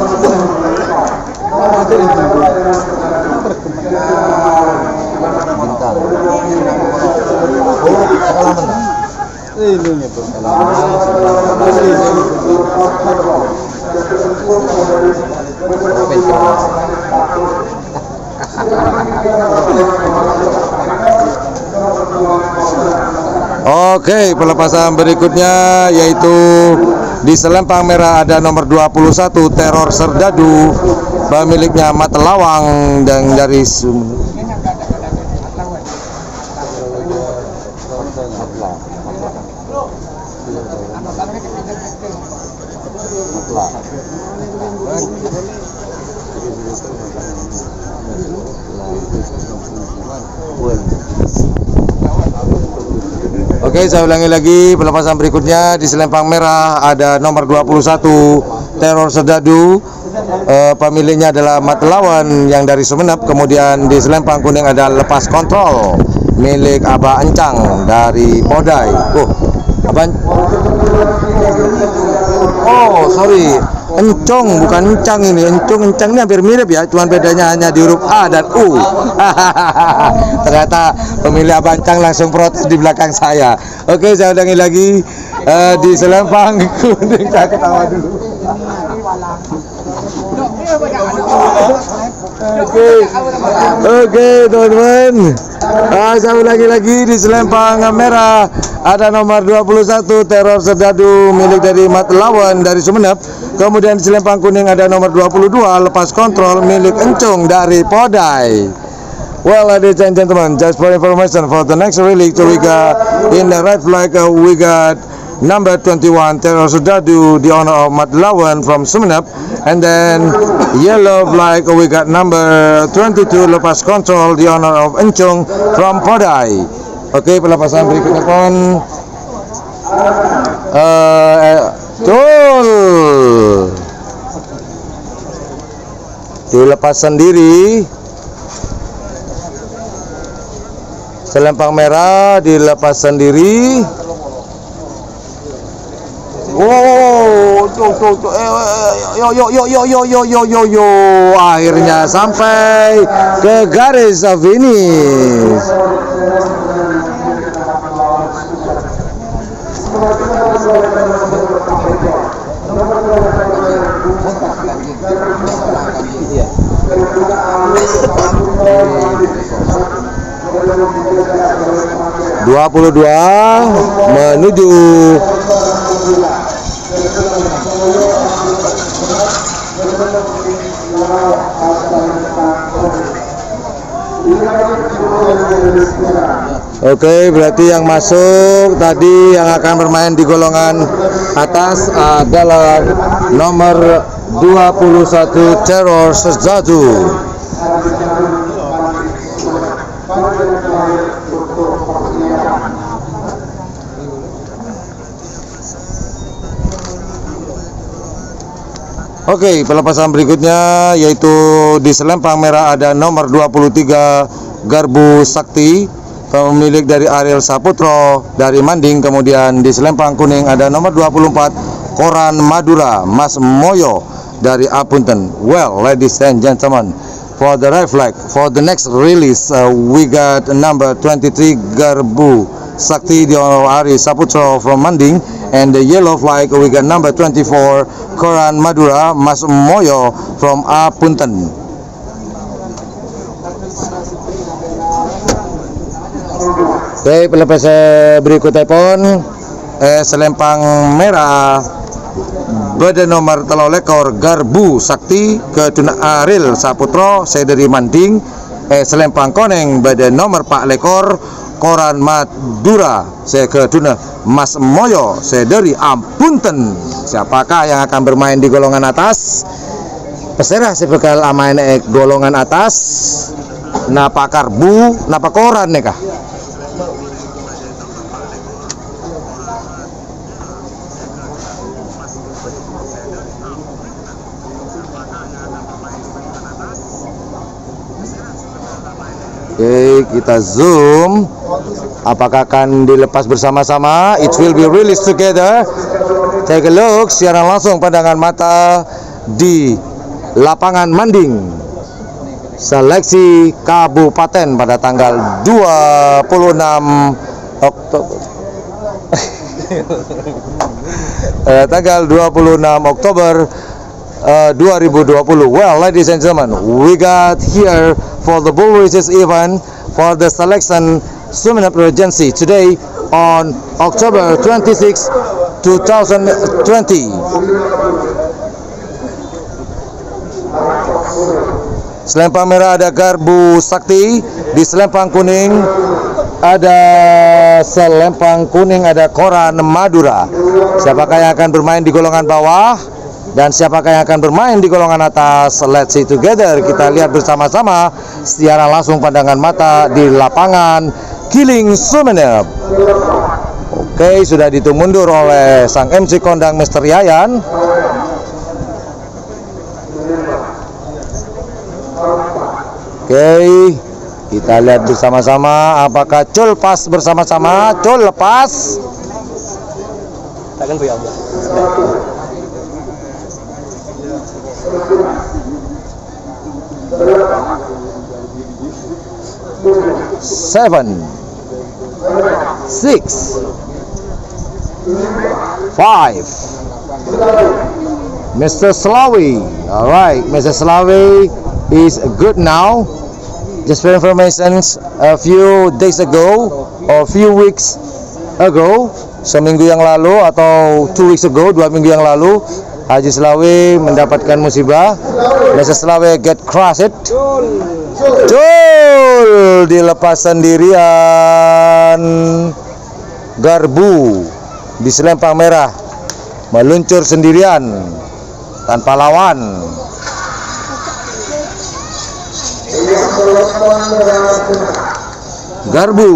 Oke, pelepasan berikutnya yaitu di Selempang Merah ada nomor 21 Teror Serdadu pemiliknya Mata Lawang dan dari Oke, saya ulangi lagi pelepasan berikutnya. Di selempang merah ada nomor 21 Teror Serdadu, pemiliknya adalah Mat Lawan yang dari Sumeneb. Kemudian di selempang kuning ada Lepas Kontrol milik Aba Encang dari Podai. Sorry, Encong bukan Encang ini. Encang ini hampir mirip ya, cuman bedanya hanya di huruf A dan U. Ternyata pemilik Aba Encang langsung protes di belakang saya. Oke, saya ulangi lagi. Di selempang kuning, saya ketawa dulu. Oke, teman-teman. Saya ulangi lagi, di selempang merah ada nomor 21 Teror Serdadu milik dari Mat Lawan dari Sumeneb. Kemudian di selempang kuning ada nomor 22 Lepas Kontrol milik Encung dari Podai. Well, ladies and gentlemen, just for information, for the next rally, we got in the red flag, we got number 21 Teror Serdadu, the honor of Mat Lawan from Sumeneb, and then yellow flag, we got number 22 Lepas Kontrol, the honor of Encung from Podai. Oke, pelepasan berikutnya pun dilepas sendiri. Selempang merah dilepas sendiri. Akhirnya sampai ke garis finish. (22) menuju Oke, berarti yang masuk tadi yang akan bermain di golongan atas adalah nomor 21 Teror Serdadu. Oke, pelepasan berikutnya yaitu di selempang merah ada nomor 23 Garbu Sakti, pemilik dari Ariel Saputro dari Manding. Kemudian di selempang kuning ada nomor 24 Koran Madura Mas Moyo dari Apunten. Well, ladies and gentlemen, for the red flag, for the next release, we got number 23 Garbu Sakti di Ariel Saputro from Manding, and the yellow flag we got number 24 Koran Madura Mas Moyo from Apunten. Oke, pelepasan berikutnya pun selempang merah pada nomor telo lekor Garbu Sakti ke Tuna Ariel Saputro saya dari Manding. Selempang koneng pada nomor Pak lekor Koran Madura saya ke Tuna Mas Moyo saya dari Apunten. Siapakah yang akan bermain di golongan atas? Peserah sebekal amain golongan atas. Napa karbu, napa koran nih kah? Oke, kita zoom. Apakah akan dilepas bersama-sama? It will be released together. Take a look. Siaran langsung pandangan mata di lapangan Manding. Seleksi kabupaten pada tanggal 26 Oktober. Tanggal 26 Oktober 2020. Well, ladies and gentlemen, we got here for the bull races event for the selection Sumeneb Regency today on October 26, 2020. Selempang merah ada Garbu Sakti, di selempang kuning ada Koran Madura. Siapakah yang akan bermain di golongan bawah dan siapakah yang akan bermain di golongan atas? Let's see together. Kita lihat bersama-sama siaran langsung pandangan mata di lapangan Kiling Sumeneb. Oke, sudah dihitung mundur oleh sang MC kondang Mr. Yayan. Oke, kita lihat bersama-sama apakah Cul pas bersama-sama. Cul lepas. Takkan bu ya Allah. 7, 6, 5. Mr. Slawi. Alright, Mr. Slawi is good now. Just for information, a few days ago or few weeks ago, seminggu yang lalu atau 2 weeks ago, 2 minggu yang lalu, Haji Slawi mendapatkan musibah. Mr. Slawi get crushed. Jul dilepas sendirian. Garbu di selempang merah meluncur sendirian tanpa lawan. Garbu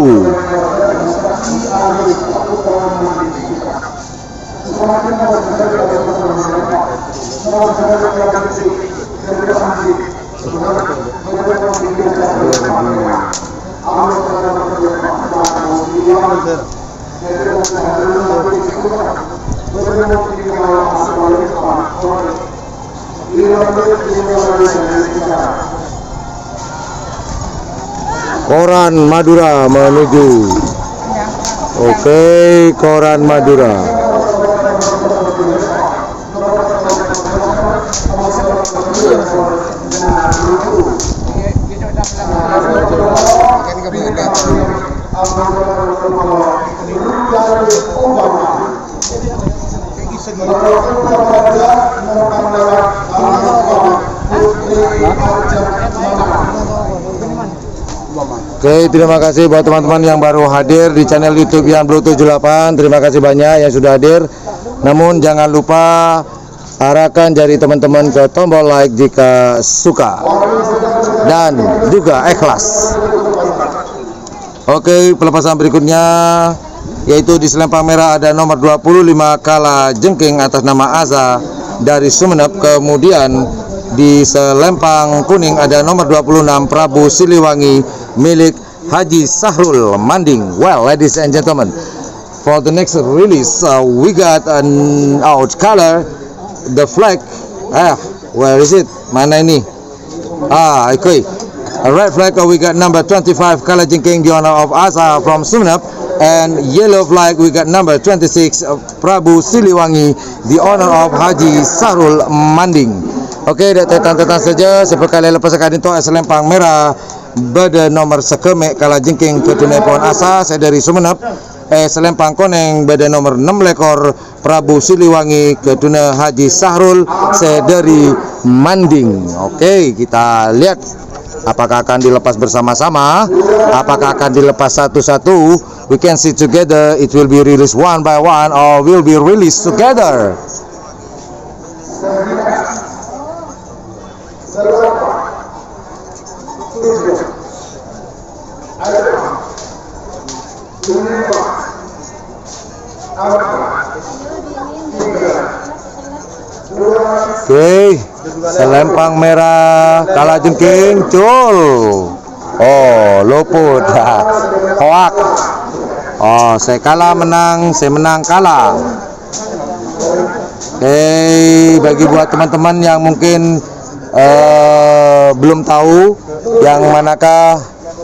Koran Madura menuju. Oke, Koran Madura. Oke, terima kasih buat teman-teman yang baru hadir di channel YouTube Yan Blue 78. Terima kasih banyak yang sudah hadir. Namun jangan lupa arahkan jari teman-teman ke tombol like jika suka dan juga ikhlas. Oke, pelepasan berikutnya yaitu di selempang merah ada nomor 25 Kala Jengking atas nama Aza dari Sumeneb. Kemudian di selempang kuning ada nomor 26 Prabu Siliwangi milik Haji Sahrul Manding. Well, ladies and gentlemen, for the next release we got an out color, the flag. Where is it? Mana ini? Okay. A red flag, we got number 25 Kala Jengking, the honor of Asa from Sumeneb, and yellow flag we got number 26 Prabu Siliwangi, the honor of Haji Sahrul Manding. Oke, datang-datang saja sepekali lepas sekali itu selempang merah pada nomor sekemek Kala Jengking ke tunai pohon asa. Saya dari Sumeneb. Selempang koneng pada nomor 6 lekor Prabu Siliwangi ke tunai Haji Sahrul. Saya dari Manding. Oke, kita lihat apakah akan dilepas bersama-sama, apakah akan dilepas satu-satu. We can see together, it will be released one by one or will be released together. Oke, selempang merah Kala Jengking, Cul. Oh, luput. Hoak. Oh, saya kalah menang, saya menang kalah. Oke, bagi buat teman-teman yang mungkin belum tahu yang manakah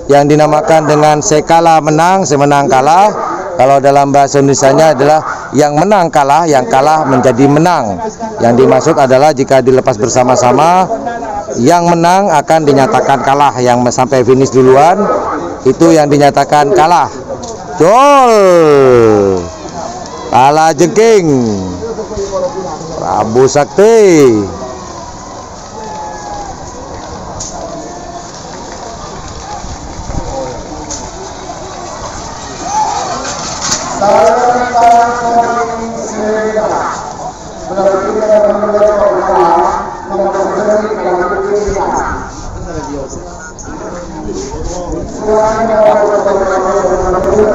yang dinamakan dengan saya kalah menang, saya menang kalah. Kalau dalam bahasa Indonesianya adalah yang menang kalah, yang kalah menjadi menang. Yang dimaksud adalah jika dilepas bersama-sama, yang menang akan dinyatakan kalah, yang sampai finish duluan itu yang dinyatakan kalah. Jol, Kala Jengking, Prabu Sakti.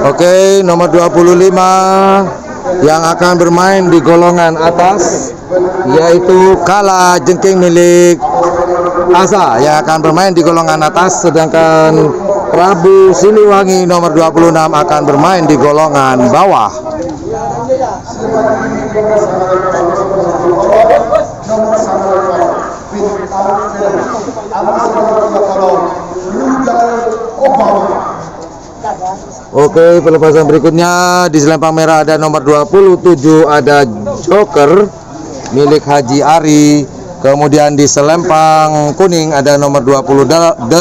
Oke, nomor 25 yang akan bermain di golongan atas yaitu Kala Jengking milik Asa yang akan bermain di golongan atas, sedangkan Prabu Siliwangi nomor 26 akan bermain di golongan bawah. Oke, pelepasan berikutnya di selempang merah ada nomor 27 ada Joker milik Haji Ari. Kemudian di selempang kuning ada nomor 28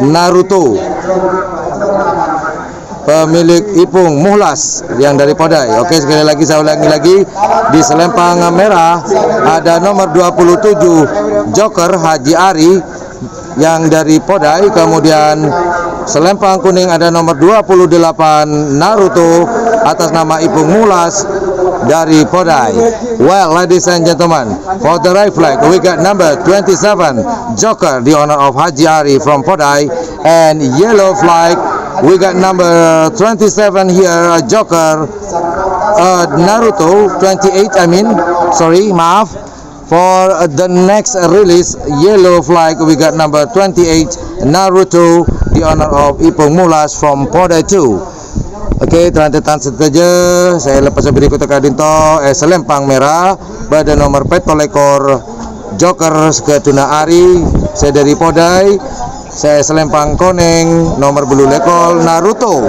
Naruto pemilik Ipung Muhlas yang dari Podai. Oke, sekali lagi saya ulangi lagi, di selempang merah ada nomor 27 Joker Haji Ari yang dari Podai. Kemudian selempang kuning ada nomor 28 Naruto atas nama Ipung Muhlas dari Podai. Well, ladies and gentlemen, for the right flag we got number 27 Joker, the owner of Haji Ari from Podai, and yellow flag we got number 27 here Joker Naruto 28 maaf. For the next release yellow flag we got number 28 Naruto, the owner of Ipung Muhlas from Podai 2. Oke, telan-telan saja saya lepas berikut kadinto selempang merah pada nomor petolekor Joker ke Tuna Ari saya dari Podai. Saya selempang koneng nomor bulu lekol Naruto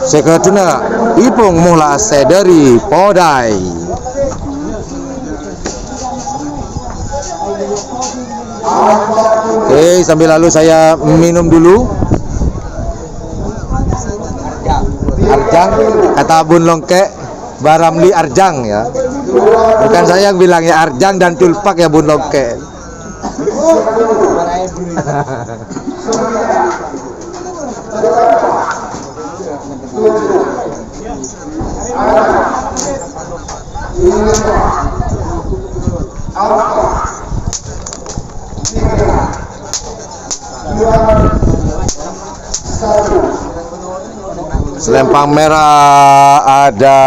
saya ke Tuna Ipung Muhlas saya dari Podai. Oke, sambil lalu saya minum dulu. Arjang, kata Bun Longke, Baramli Arjang ya. Bukan saya yang bilang ya, Arjang dan Tulpak ya Bun Longke. Selempang merah ada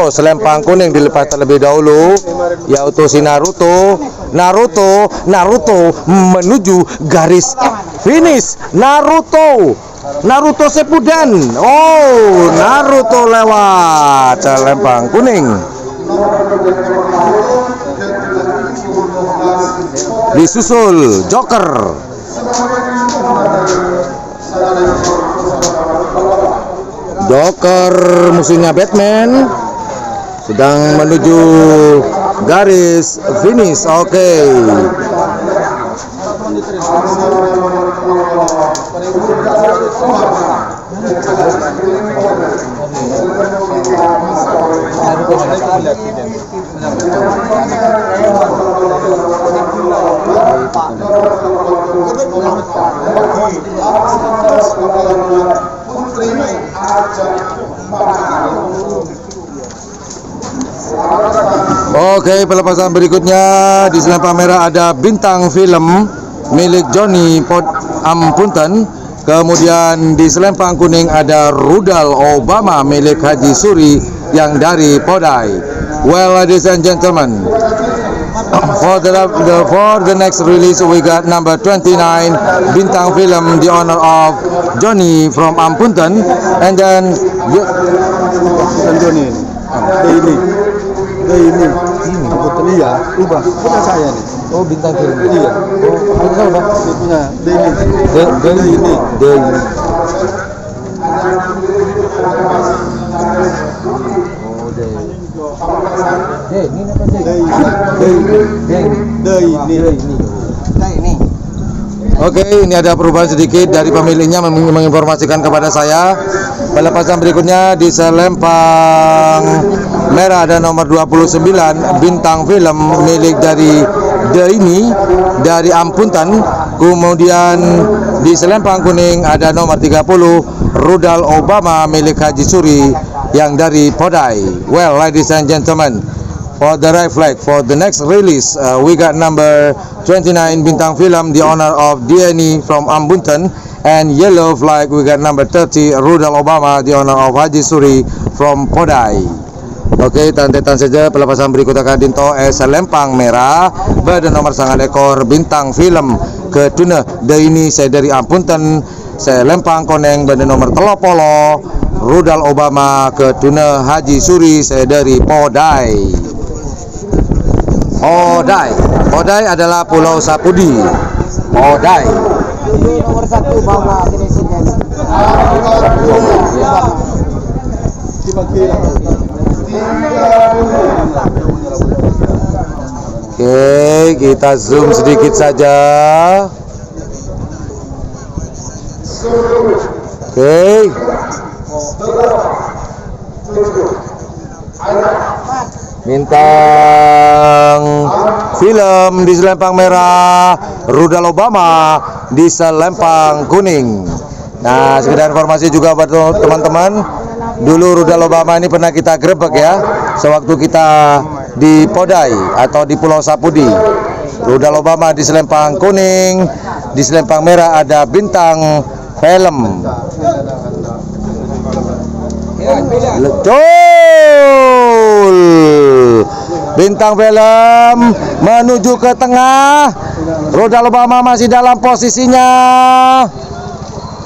selempang kuning dilepas terlebih dahulu yaitu si Naruto menuju garis finish. Naruto Shippuden. Naruto lewat selempang kuning. Disusul Joker. Joker musuhnya Batman sedang menuju garis finish. Oke. Oke, pelepasan berikutnya di selempang merah ada Bintang Film milik Johnny Ampunten. Kemudian di selempang kuning ada Rudal Obama milik Haji Suri yang dari Podai. Well, ladies and gentlemen, for the next release we got number 29 Bintang Film, the owner of Johnny from Ampunten, and then Johnny ini iya ubah punya saya nih. Bintang Film. Iya. Harga berapa? Punya ini. Oke, ini ada perubahan sedikit dari pemiliknya menginformasikan kepada saya. Pelepasan berikutnya di selempang merah ada nomor 29 Bintang Film milik dari dari Ampunten. Kemudian di selempang kuning ada nomor 30 Rudal Obama milik Haji Suri yang dari Podai. Well, ladies and gentlemen, for the right flag for the next release we got number 29 Bintang Film, the owner of DNI from Ampunten, and yellow flag we got number 30 Rudal Obama, the owner of Haji Suri from Podai. Oke, tantetan saja pelepasan berikut akan dinto Selempang merah pada nomor sangat ekor bintang film keduna ini saya dari Ampunten Selempang koneng pada nomor telopolo Rudal Obama keduna Haji Suri saya dari Podai. Podai adalah Pulau Sapudi. Podai. Ini nomor 1 bawa finishingnya. Oke, kita zoom sedikit saja. Oke. Bintang film di Selempang merah, Rudal Obama di Selempang kuning. Nah, sekedar informasi juga buat teman-teman. Dulu Rudal Obama ini pernah kita grebek ya, sewaktu kita di Podai atau di Pulau Sapudi. Rudal Obama di Selempang kuning, di Selempang merah ada bintang film. Betul. Bintang film menuju ke tengah. Rudal Obama masih dalam posisinya.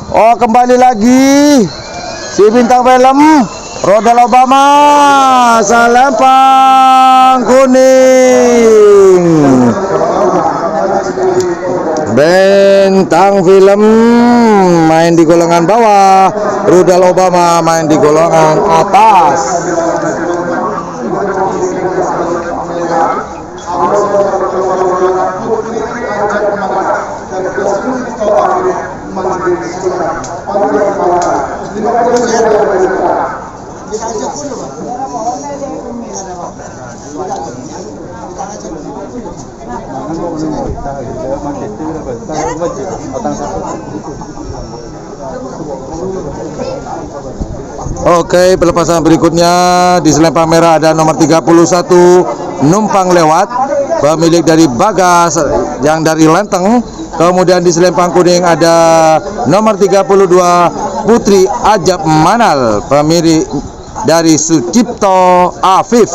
Oh, kembali lagi si bintang film Rudal Obama Selempang kuning. Bintang film main di golongan bawah, Rudal Obama main di golongan atas. Oke, pelepasan berikutnya di Selempang merah ada nomor 31 numpang lewat, pemilik dari Bagas yang dari Lenteng. Kemudian di Selempang kuning ada nomor 32 Putri Ajab Manal, pemilik dari Sucipto Afif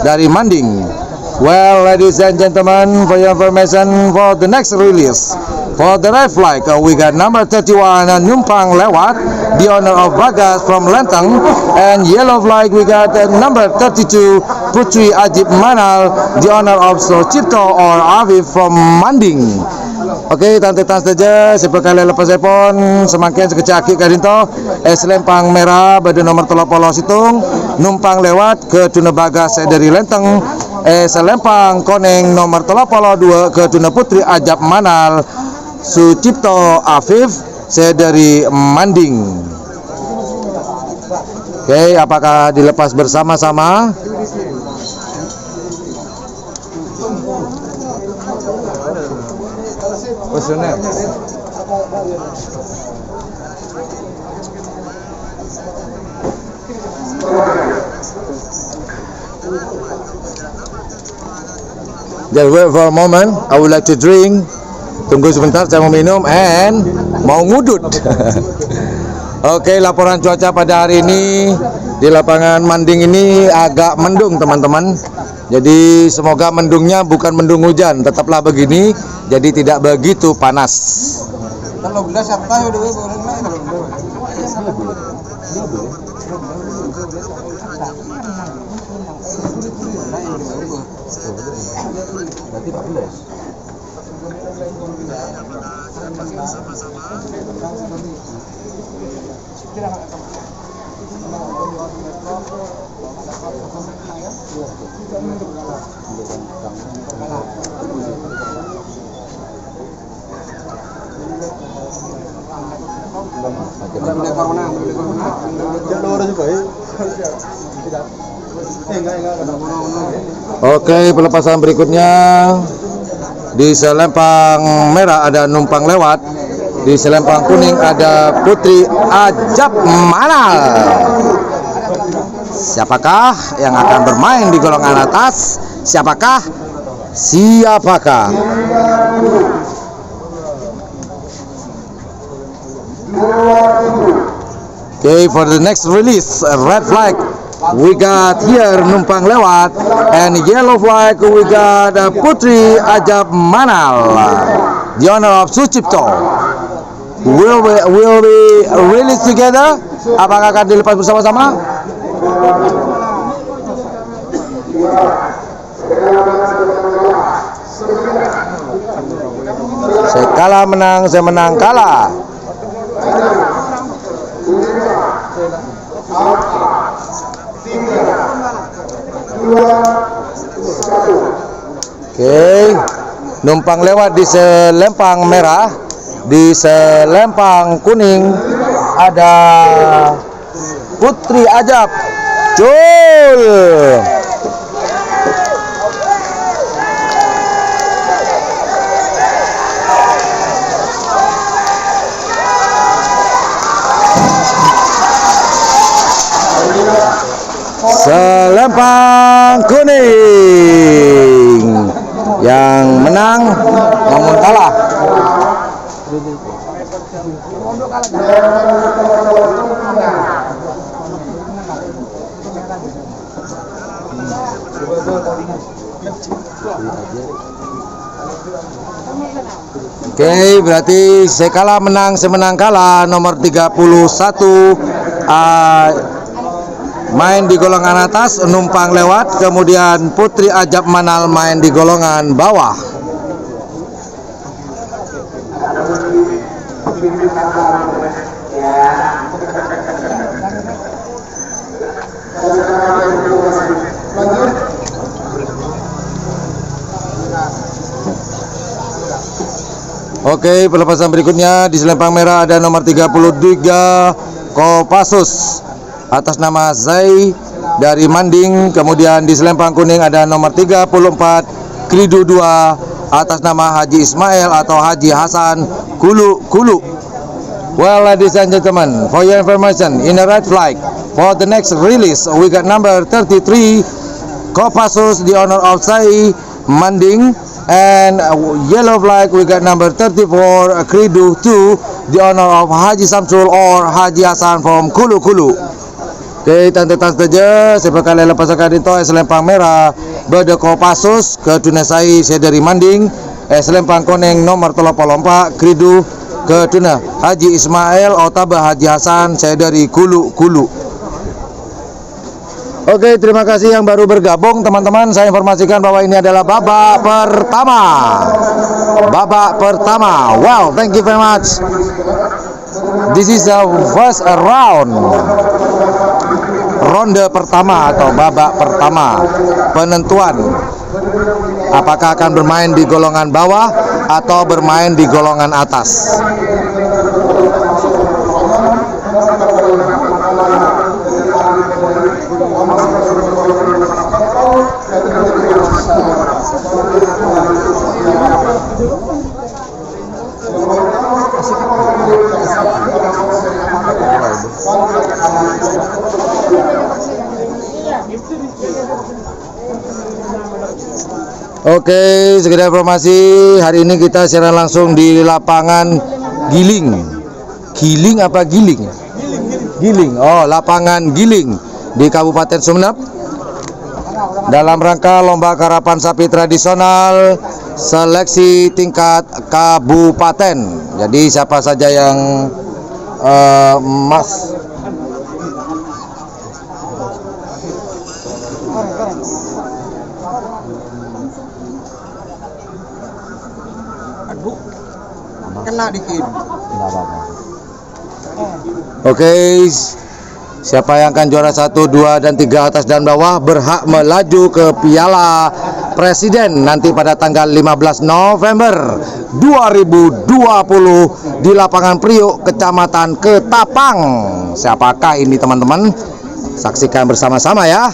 dari Manding. Well, ladies and gentlemen, for your information for the next release, for the red flag, we got number 31 Numpang Lewat, the owner of Bagas from Lenteng, and yellow flag we got number 32 Putri Ajib Manal, the owner of Sucipto or Afif from Manding. Oke, tantetan saja sepekali lepas epon semakin sekecaki kadinto Selempang merah pada nomor 30 situng numpang lewat ke Tuna Bagas dari Lenteng. Selempang koneng nomor 32 ke Tuna Putri Ajab Manal Sucipto Afif saya dari Manding. Oke, apakah dilepas bersama-sama? Personel. Just wait for a moment. I would like to drink. Tunggu sebentar, saya mau minum and mau ngudut. Oke, laporan cuaca pada hari ini di lapangan Manding ini agak mendung, teman-teman. Jadi semoga mendungnya bukan mendung hujan, tetaplah begini. Jadi tidak begitu panas. Kalau belas apa udah Oke, pelepasan berikutnya di Selempang merah ada numpang lewat, di Selempang kuning ada Putri Ajab Manal. Siapakah yang akan bermain di golongan atas? Siapakah? Okay, for the next release, red flag we got here numpang lewat, and yellow flag we got Putri Ajab Manal, the owner of Sucipto. Will be released together? Apakah akan dilepas bersama-sama? Saya kalah menang, saya menang kalah. Oke, numpang lewat di selempang merah, di selempang kuning ada Putri Ajab. Cul. Selempang kuning yang menang namun kalah. Oke, berarti saya kalah menang, saya menang kalah. Nomor 31 main di golongan atas, numpang lewat. Kemudian Putri Ajab Manal main di golongan bawah. Oke, pelepasan berikutnya di selempang merah ada nomor 33 Kopassus atas nama Zai dari Manding. Kemudian di selempang kuning ada nomor 34 Kridu 2 atas nama Haji Ismail atau Haji Hasan Kulu. Well, ladies and gentlemen, for your information, in the red flag for the next release we got number 33 Kopassus, the owner of Zai Manding, and yellow flag we got number 34 Kridu 2, the owner of Haji Samsul or Haji Hasan from Kulu. Oke, tante-tante saja sebekali lepas akan itu selempang merah Bade Kopassus ke Tunesai saya dari Manding, selempang kuning nomor 34 Kridu ke Tuna Haji Ismail Otaba Haji Hasan saya dari Kulu. Oke, terima kasih yang baru bergabung teman-teman. Saya informasikan bahwa ini adalah babak pertama. Wow, thank you very much. This is the first round. Ronde pertama atau babak pertama penentuan apakah akan bermain di golongan bawah atau bermain di golongan atas. Oke, sekedar informasi, hari ini kita siaran langsung di lapangan Giling. Giling apa Giling? Giling. Oh, lapangan Giling di Kabupaten Sumeneb. Dalam rangka lomba karapan sapi tradisional seleksi tingkat kabupaten. Jadi siapa saja yang kena dikit. Oke, siapa yang akan juara 1, 2, dan 3 atas dan bawah berhak melaju ke Piala Presiden nanti pada tanggal 15 November 2020 di lapangan Priuk, Kecamatan Ketapang. Siapakah ini teman-teman? Saksikan bersama-sama ya.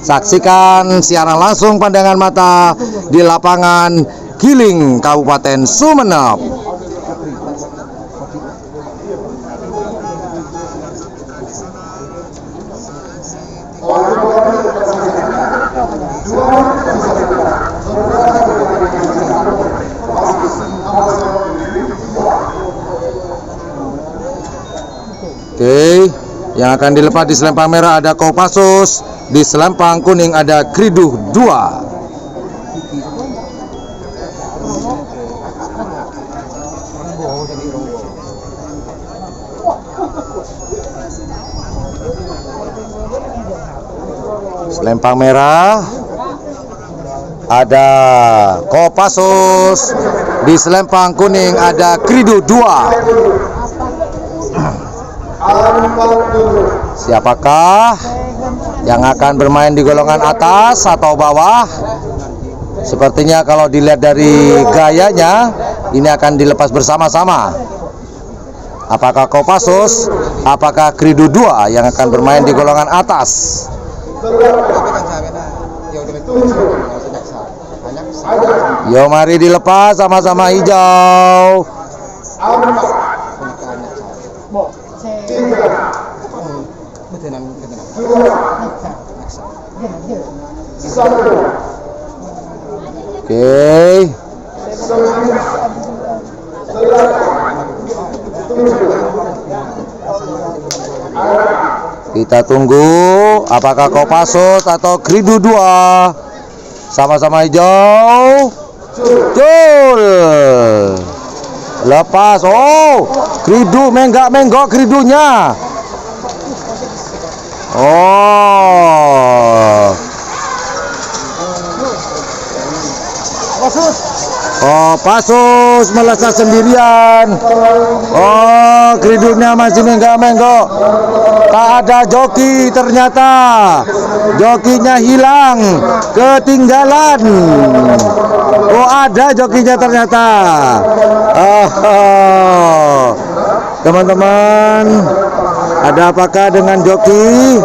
Saksikan siaran langsung pandangan mata di lapangan Giling, Kabupaten Sumeneb. Oke, yang akan dilepas di selempang merah ada Kopassus, di selempang kuning ada Kriduh 2. Selempang merah ada Kopassus, di selempang kuning ada Kriduh 2. Siapakah yang akan bermain di golongan atas atau bawah? Sepertinya kalau dilihat dari gayanya ini akan dilepas bersama-sama. Apakah Kopassus, apakah Kriduh 2 yang akan bermain di golongan atas? Yo, mari dilepas sama-sama hijau. Oke. Kita tunggu apakah Kopassus atau Kriduh 2. Sama-sama hijau. Betul. Lepas. Oh, Kriduh menggok Kriduhnya. Oh. Kopassus melesat sendirian. Oh, Kriduhnya masih menggok. Tak ada joki ternyata. Jokinya hilang, ketinggalan. Oh, ada jokinya ternyata. Teman-teman, ada apakah dengan joki?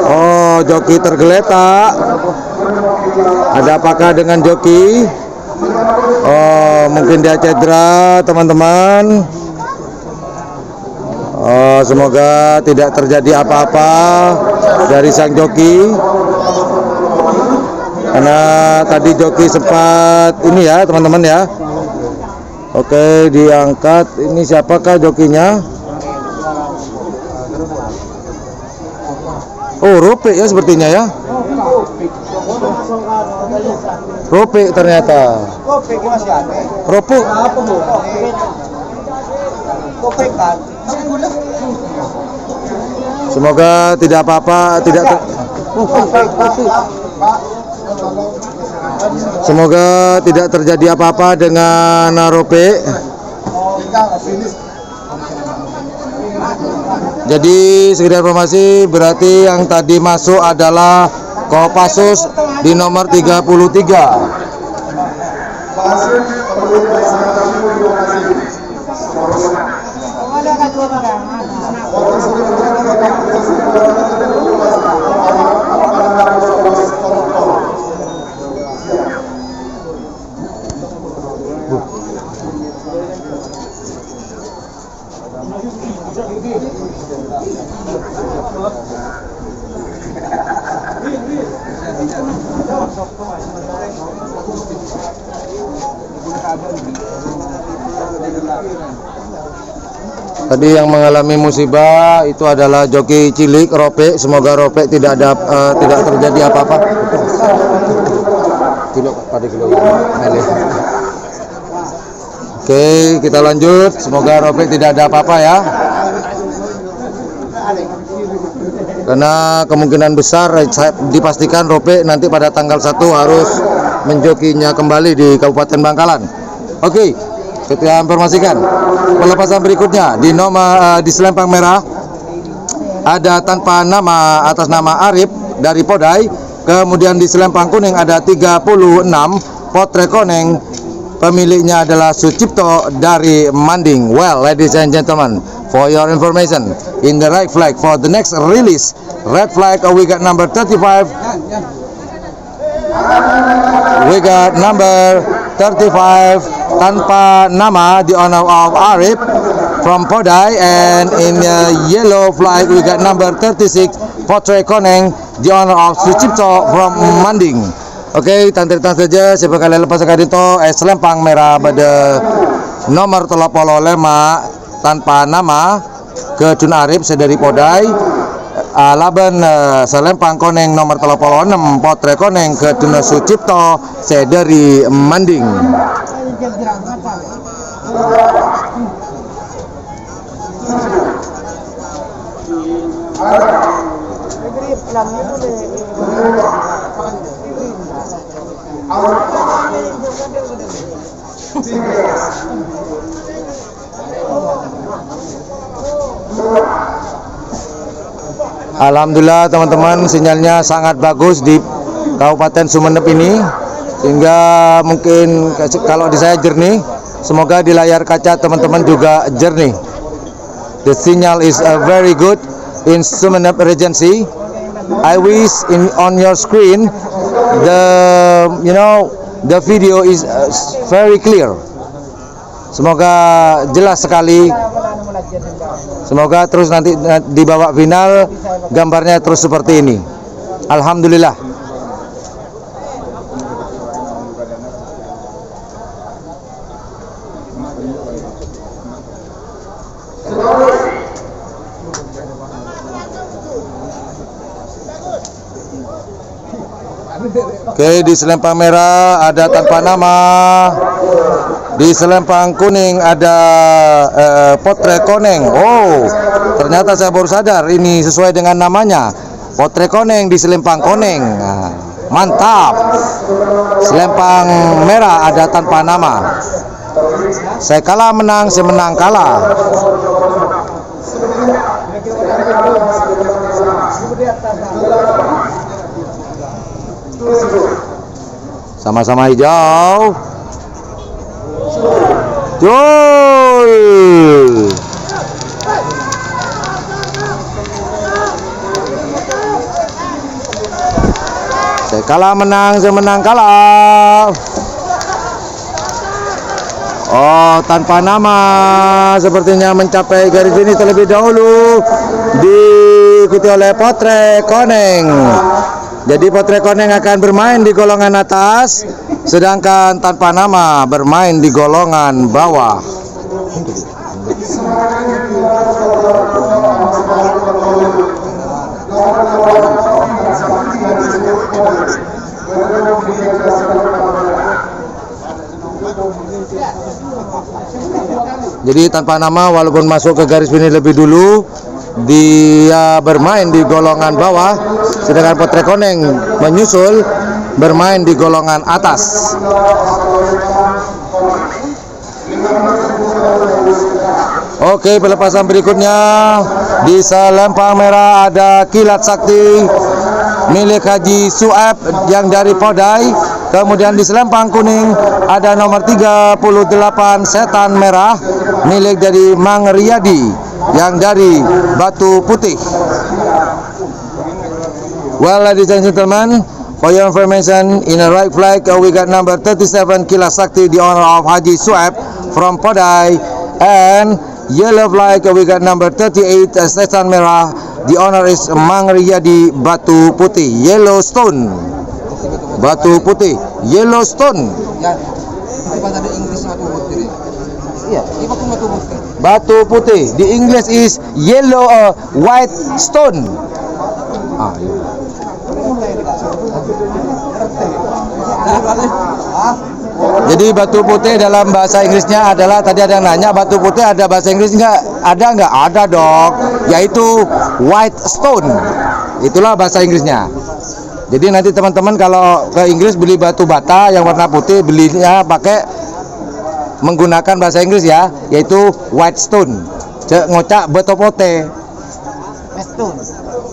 Oh, joki tergeletak. Ada apakah dengan joki? Oh, mungkin dia cedera, teman-teman. Oh, semoga tidak terjadi apa-apa dari sang joki. Karena tadi joki sempat ini ya, teman-teman ya. Oke, diangkat. Ini siapakah jokinya? Oh, Ropik ya sepertinya ya. Ropik ternyata. Ropik. Semoga tidak apa-apa, semoga tidak terjadi apa-apa dengan Ropik. Jadi sekedar informasi, berarti yang tadi masuk adalah Kopassus di nomor 33. Tadi yang mengalami musibah itu adalah joki cilik Ropik. Semoga Ropik tidak terjadi apa-apa. Oke, kita lanjut. Semoga Ropik tidak ada apa-apa ya. Karena kemungkinan besar dipastikan Ropik nanti pada tanggal 1 harus menjokinya kembali di Kabupaten Bangkalan. Oke, kita informasikan pelepasan berikutnya di nomor di selempang merah ada tanpa nama atas nama Arif dari Podai. Kemudian di selempang kuning ada 36 Potre Koneng, pemiliknya adalah Sucipto dari Manding. Well, ladies and gentlemen, for your information, in the right flag for the next release, red flag we got number 35. We got number 35 tanpa nama, the owner of Arif from Podai, and in yellow flag we got number 36 Potre Koneng, the owner of Sucipto from Manding. Oke, tantikan saja siapa kalian lepas sekali itu selempang merah pada nomor 35 tanpa nama Kedun Arif saya dari Podai. Laban Selempang Koneng nomor 36 Potre Koneng Kedun Sucipto saya dari Manding. Alhamdulillah teman-teman, sinyalnya sangat bagus di Kabupaten Sumeneb ini, sehingga mungkin kalau di saya jernih, semoga di layar kaca teman-teman juga jernih. The signal is very good in Sumeneb Regency. I wish on your screen the video is very clear. Semoga jelas sekali. Semoga terus nanti di babak final gambarnya terus seperti ini. Alhamdulillah. Oke, di Selempang merah ada tanpa nama. Di Selempang kuning ada Potre Koneng. Oh, ternyata saya baru sadar ini sesuai dengan namanya. Potre Koneng di Selempang Koneng. Nah, mantap. Selempang merah ada tanpa nama. Saya kalah menang, saya menang kalah. Sama-sama hijau. Gol. Saya kalah menang, saya menang kalah. Oh, tanpa nama sepertinya mencapai garis finish terlebih dahulu, diikuti oleh Potre Koneng. Jadi Potre Koneng akan bermain di golongan atas, sedangkan tanpa nama bermain di golongan bawah. Jadi tanpa nama walaupun masuk ke garis finish lebih dulu, dia bermain di golongan bawah, sedangkan Potre Koneng menyusul bermain di golongan atas. Oke, pelepasan berikutnya di Selempang merah ada Kilat Sakti milik Haji Sueb yang dari Podai. Kemudian di Selempang kuning ada nomor 38 Setan Merah milik dari Mang Riyadi yang dari Batu Putih. Well, ladies and gentlemen, for your information, in the right flag we got number 37 Kilat Sakti, the honor of Haji Sueb from Podai, and yellow flag we got number 38 Setan Merah, the honor is Mang Riyadi Batu Putih. Yellowstone Batu Putih, Yellowstone. Batu Putih. The English is yellow white stone. Jadi batu putih dalam bahasa Inggrisnya adalah, tadi ada yang nanya batu putih ada bahasa Inggris nggak? Ada nggak? Ada dong. Yaitu white stone. Itulah bahasa Inggrisnya. Jadi nanti teman-teman kalau ke Inggris beli batu bata yang warna putih, belinya pakai menggunakan bahasa Inggris ya, yaitu white stone. Ngocak batu pote.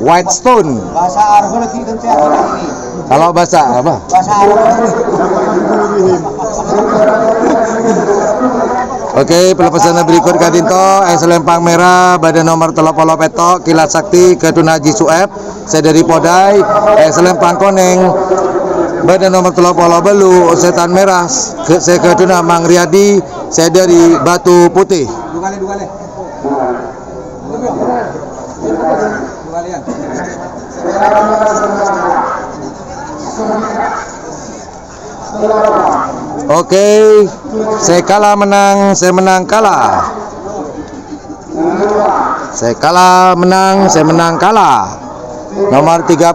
White stone. Bahasa Arab lagi kan ini. Kalau bahasa apa? Bahasa Arab. Oke, pelepasan berikut Kadinto, Selempang merah, badan nomor 30 petok, Kilat Sakti, Kedun Haji Sueb, saya dari Podai, Selempang Koneng, badan nomor 30 Belu, Setan Merah, saya Kedun Mang Riyadi, saya dari Batu Putih. Dua kali. Oke, saya kalah menang, saya menang kalah. Saya kalah menang, saya menang kalah. Nomor 37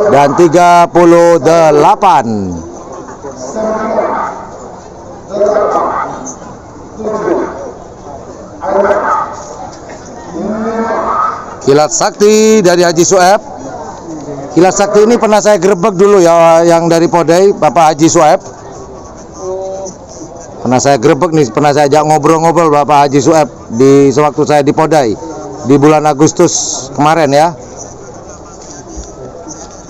dan 38. Kilat sakti dari Haji Sueb. Kilat sakti ini pernah saya gerebek dulu ya, yang dari Podai, Bapak Haji Sueb. Pernah saya gerebek nih, pernah saya ajak ngobrol-ngobrol Bapak Haji Sueb di sewaktu saya di Podai di bulan Agustus kemarin ya.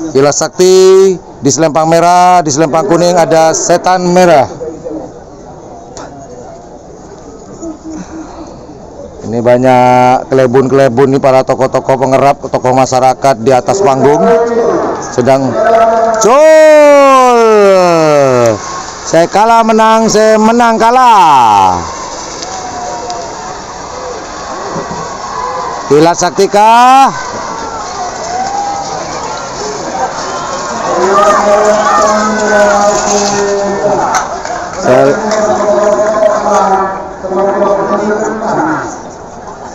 Kilat sakti di selempang merah, di selempang kuning ada setan merah. Ini banyak kelebun-kelebun nih, para tokoh-tokoh pengerap, tokoh masyarakat di atas panggung sedang col. Saya kalah menang, saya menang kalah. Kilat sakti kah?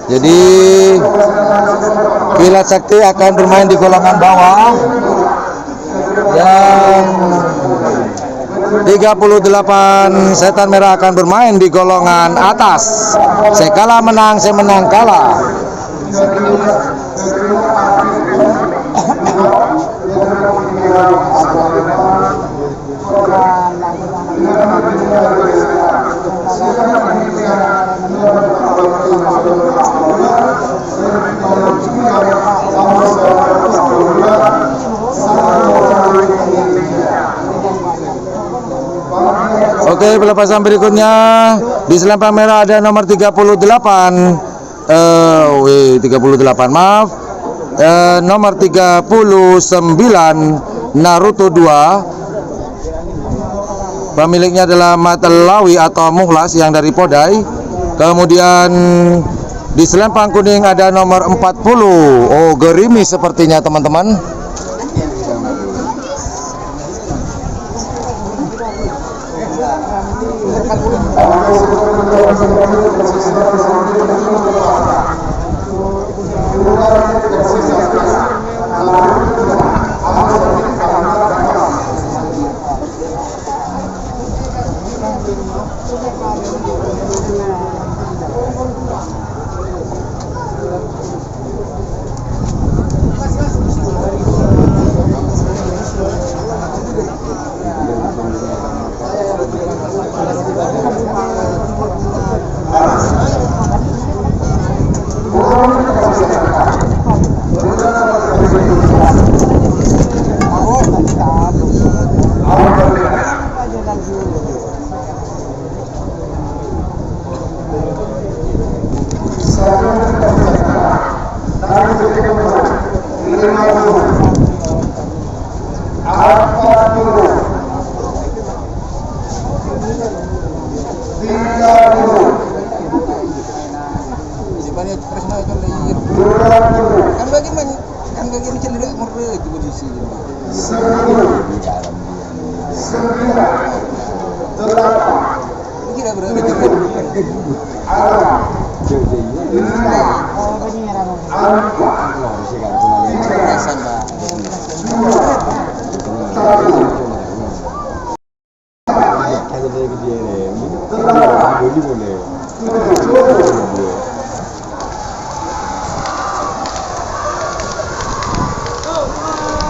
Jadi kilat sakti akan bermain di golongan bawah. Yang 38 setan merah akan bermain di golongan atas. Saya kalah menang, saya menang kalah. Oke, pelepasan berikutnya di selempang merah ada nomor 38. 38 maaf. Nomor 39 Naruto 2. Pemiliknya adalah Matelawi atau Mukhlas yang dari Podai. Kemudian di selempang kuning ada nomor 40. Oh, gerimis sepertinya teman-teman.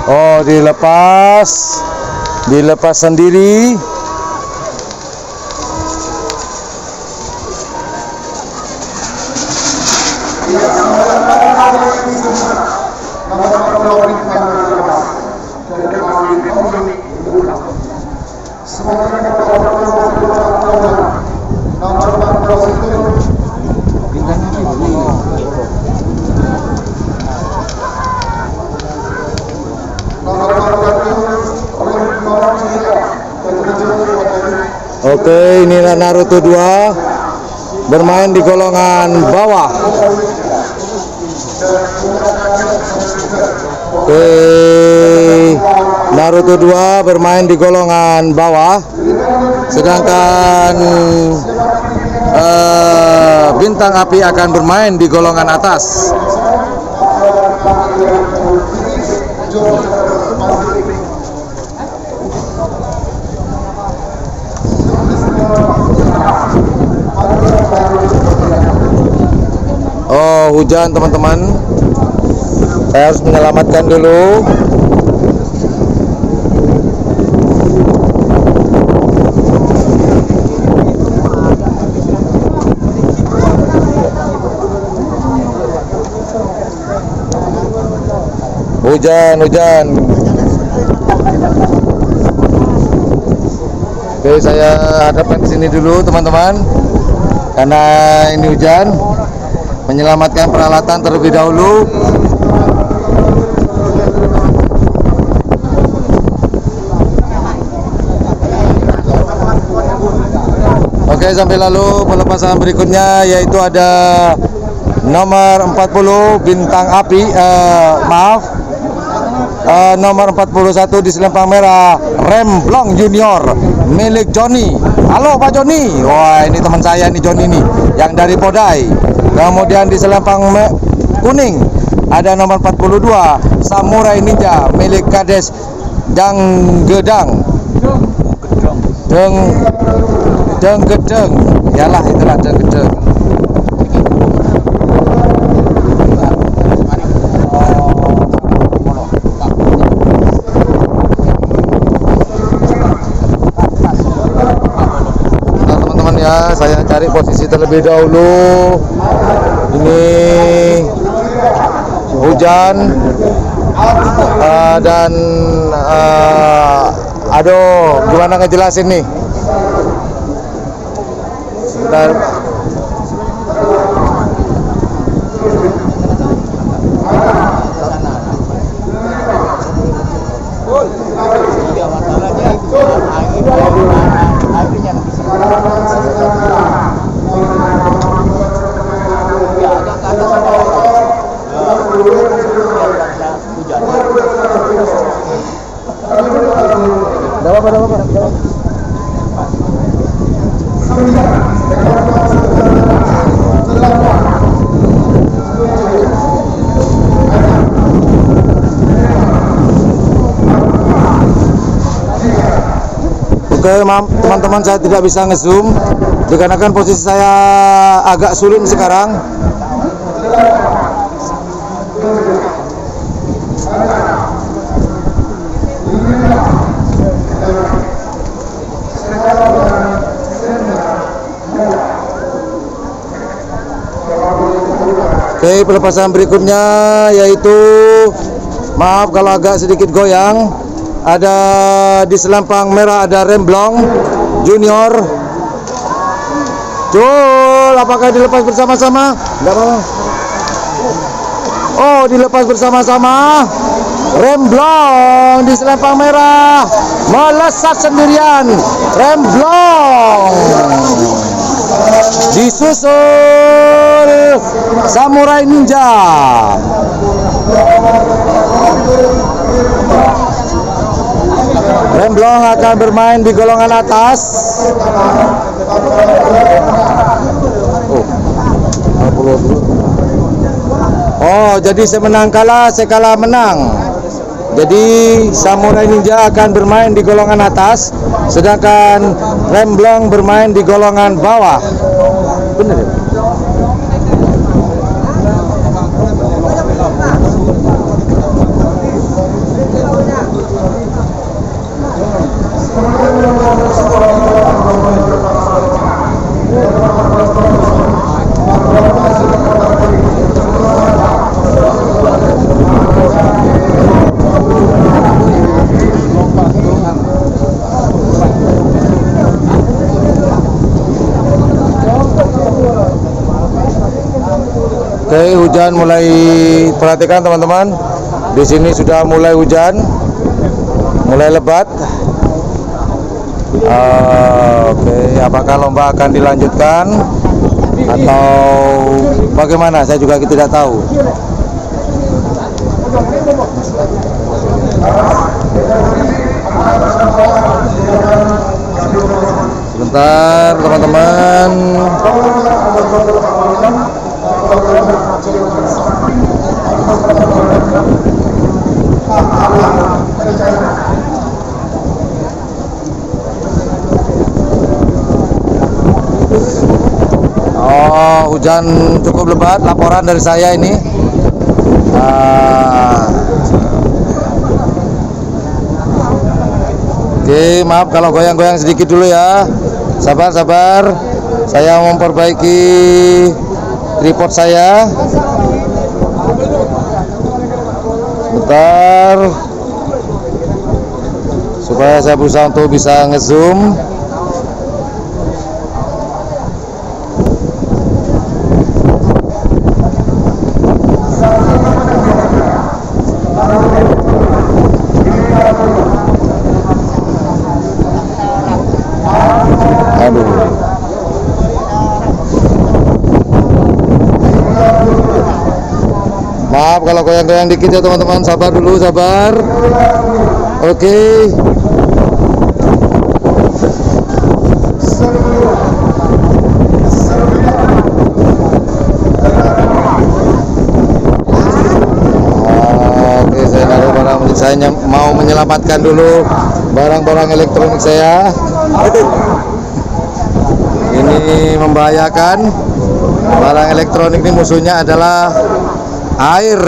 Oh, dilepas sendiri. Oke, ini Naruto 2 bermain di golongan bawah. Oke, Naruto 2 bermain di golongan bawah. Sedangkan bintang api akan bermain di golongan atas. Oh, hujan teman-teman. Saya harus menyelamatkan dulu. Hujan. Oke, saya hadapkan ke sini dulu teman-teman. Karena ini hujan, menyelamatkan peralatan terlebih dahulu. Oke, sampai lalu pelepasan berikutnya yaitu ada nomor 40 bintang api, nomor 41 di selempang merah Remblong Junior milik Joni. Halo Pak Joni. Wah, ini teman saya nih Joni nih yang dari Podai. Kemudian di selempang kuning ada nomor 42 Samurai Ninja milik Kades Janggedang. Denggedeng. Yalah, itulah Denggedeng. Ya, saya cari posisi terlebih dahulu. Ini hujan dan aduh, gimana ngejelasin nih? Sebentar. Oke, maaf teman-teman, saya tidak bisa ngezoom dikarenakan posisi saya agak sulit sekarang. Oke, pelepasan berikutnya yaitu, maaf kalau agak sedikit goyang, ada di selempang merah ada Remblong Junior. Jul, apakah dilepas bersama-sama? Enggak apa-apa. Oh, dilepas bersama-sama. Remblong di selempang merah melesat sendirian. Remblong disusul Samurai Ninja. Remblong akan bermain di golongan atas. Oh, jadi saya menang kalah, saya kalah menang. Jadi Samurai Ninja akan bermain di golongan atas, sedangkan Remblong bermain di golongan bawah. Bener ya? Oke, hujan mulai, perhatikan teman-teman. Di sini sudah mulai hujan, mulai lebat. Oke, apakah lomba akan dilanjutkan atau bagaimana? Saya juga tidak tahu. Sebentar teman-teman. Oh, hujan cukup lebat, laporan dari saya ini. Oke, maaf kalau goyang-goyang sedikit dulu ya. Sabar. Saya memperbaiki tripod saya. Bentar. Supaya saya berusaha untuk bisa ngezoom. Maaf kalau goyang-goyang dikit ya teman-teman, sabar dulu, sabar. Oke. Oke, saya naruh barang, saya mau menyelamatkan dulu barang-barang elektronik saya. Ini membahayakan. Barang elektronik ini musuhnya adalah air.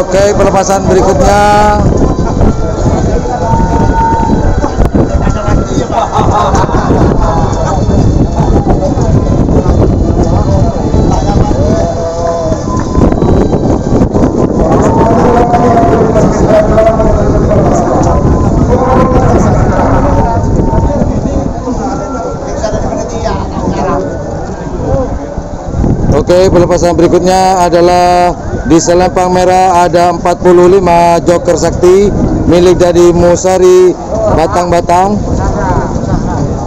Oke, pelepasan berikutnya. Oke, pelepasan berikutnya adalah di selempang merah ada 45 joker sakti milik dari Musari Batang-Batang.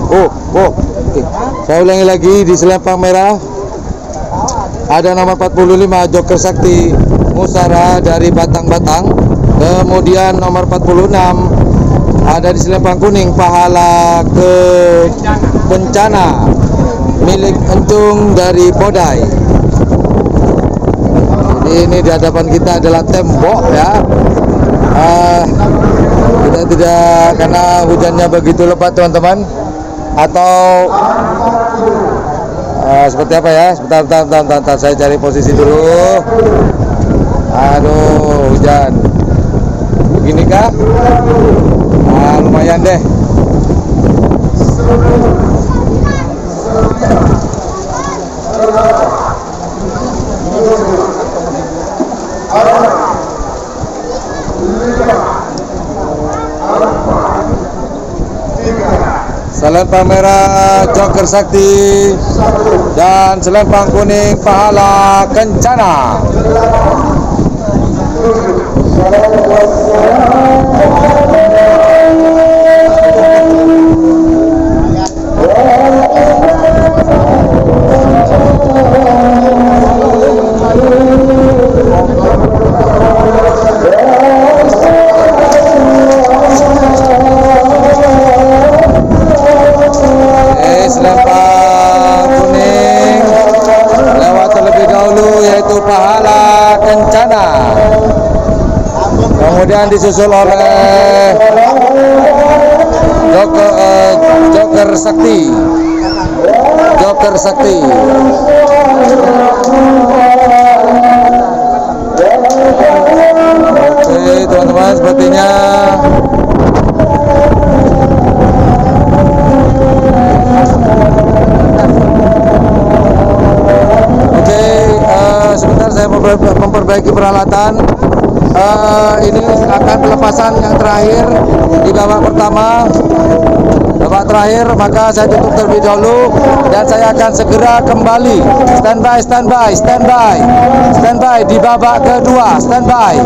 Oke. Saya ulangi lagi, di selempang merah ada nomor 45 joker sakti Musara dari Batang-Batang. Kemudian nomor 46 ada di selempang kuning pahala ke bencana milik Encung dari Podai. Ini di hadapan kita adalah tembok ya. Kita tidak, karena hujannya begitu lebat teman-teman. Atau seperti apa ya? Sebentar, saya cari posisi dulu. Aduh, hujan. Begini kah? Lumayan deh. Selempang merah joker sakti dan selempang kuning pahala kencana. Selempang kuning lewat terlebih dahulu yaitu pahala kencana, kemudian disusul oleh Joker Sakti. Oke teman-teman, sepertinya sebentar saya memperbaiki peralatan. Ini akan pelepasan yang terakhir di babak pertama. Babak terakhir, maka saya tutup terlebih dahulu dan saya akan segera kembali. Standby di babak kedua. Standby.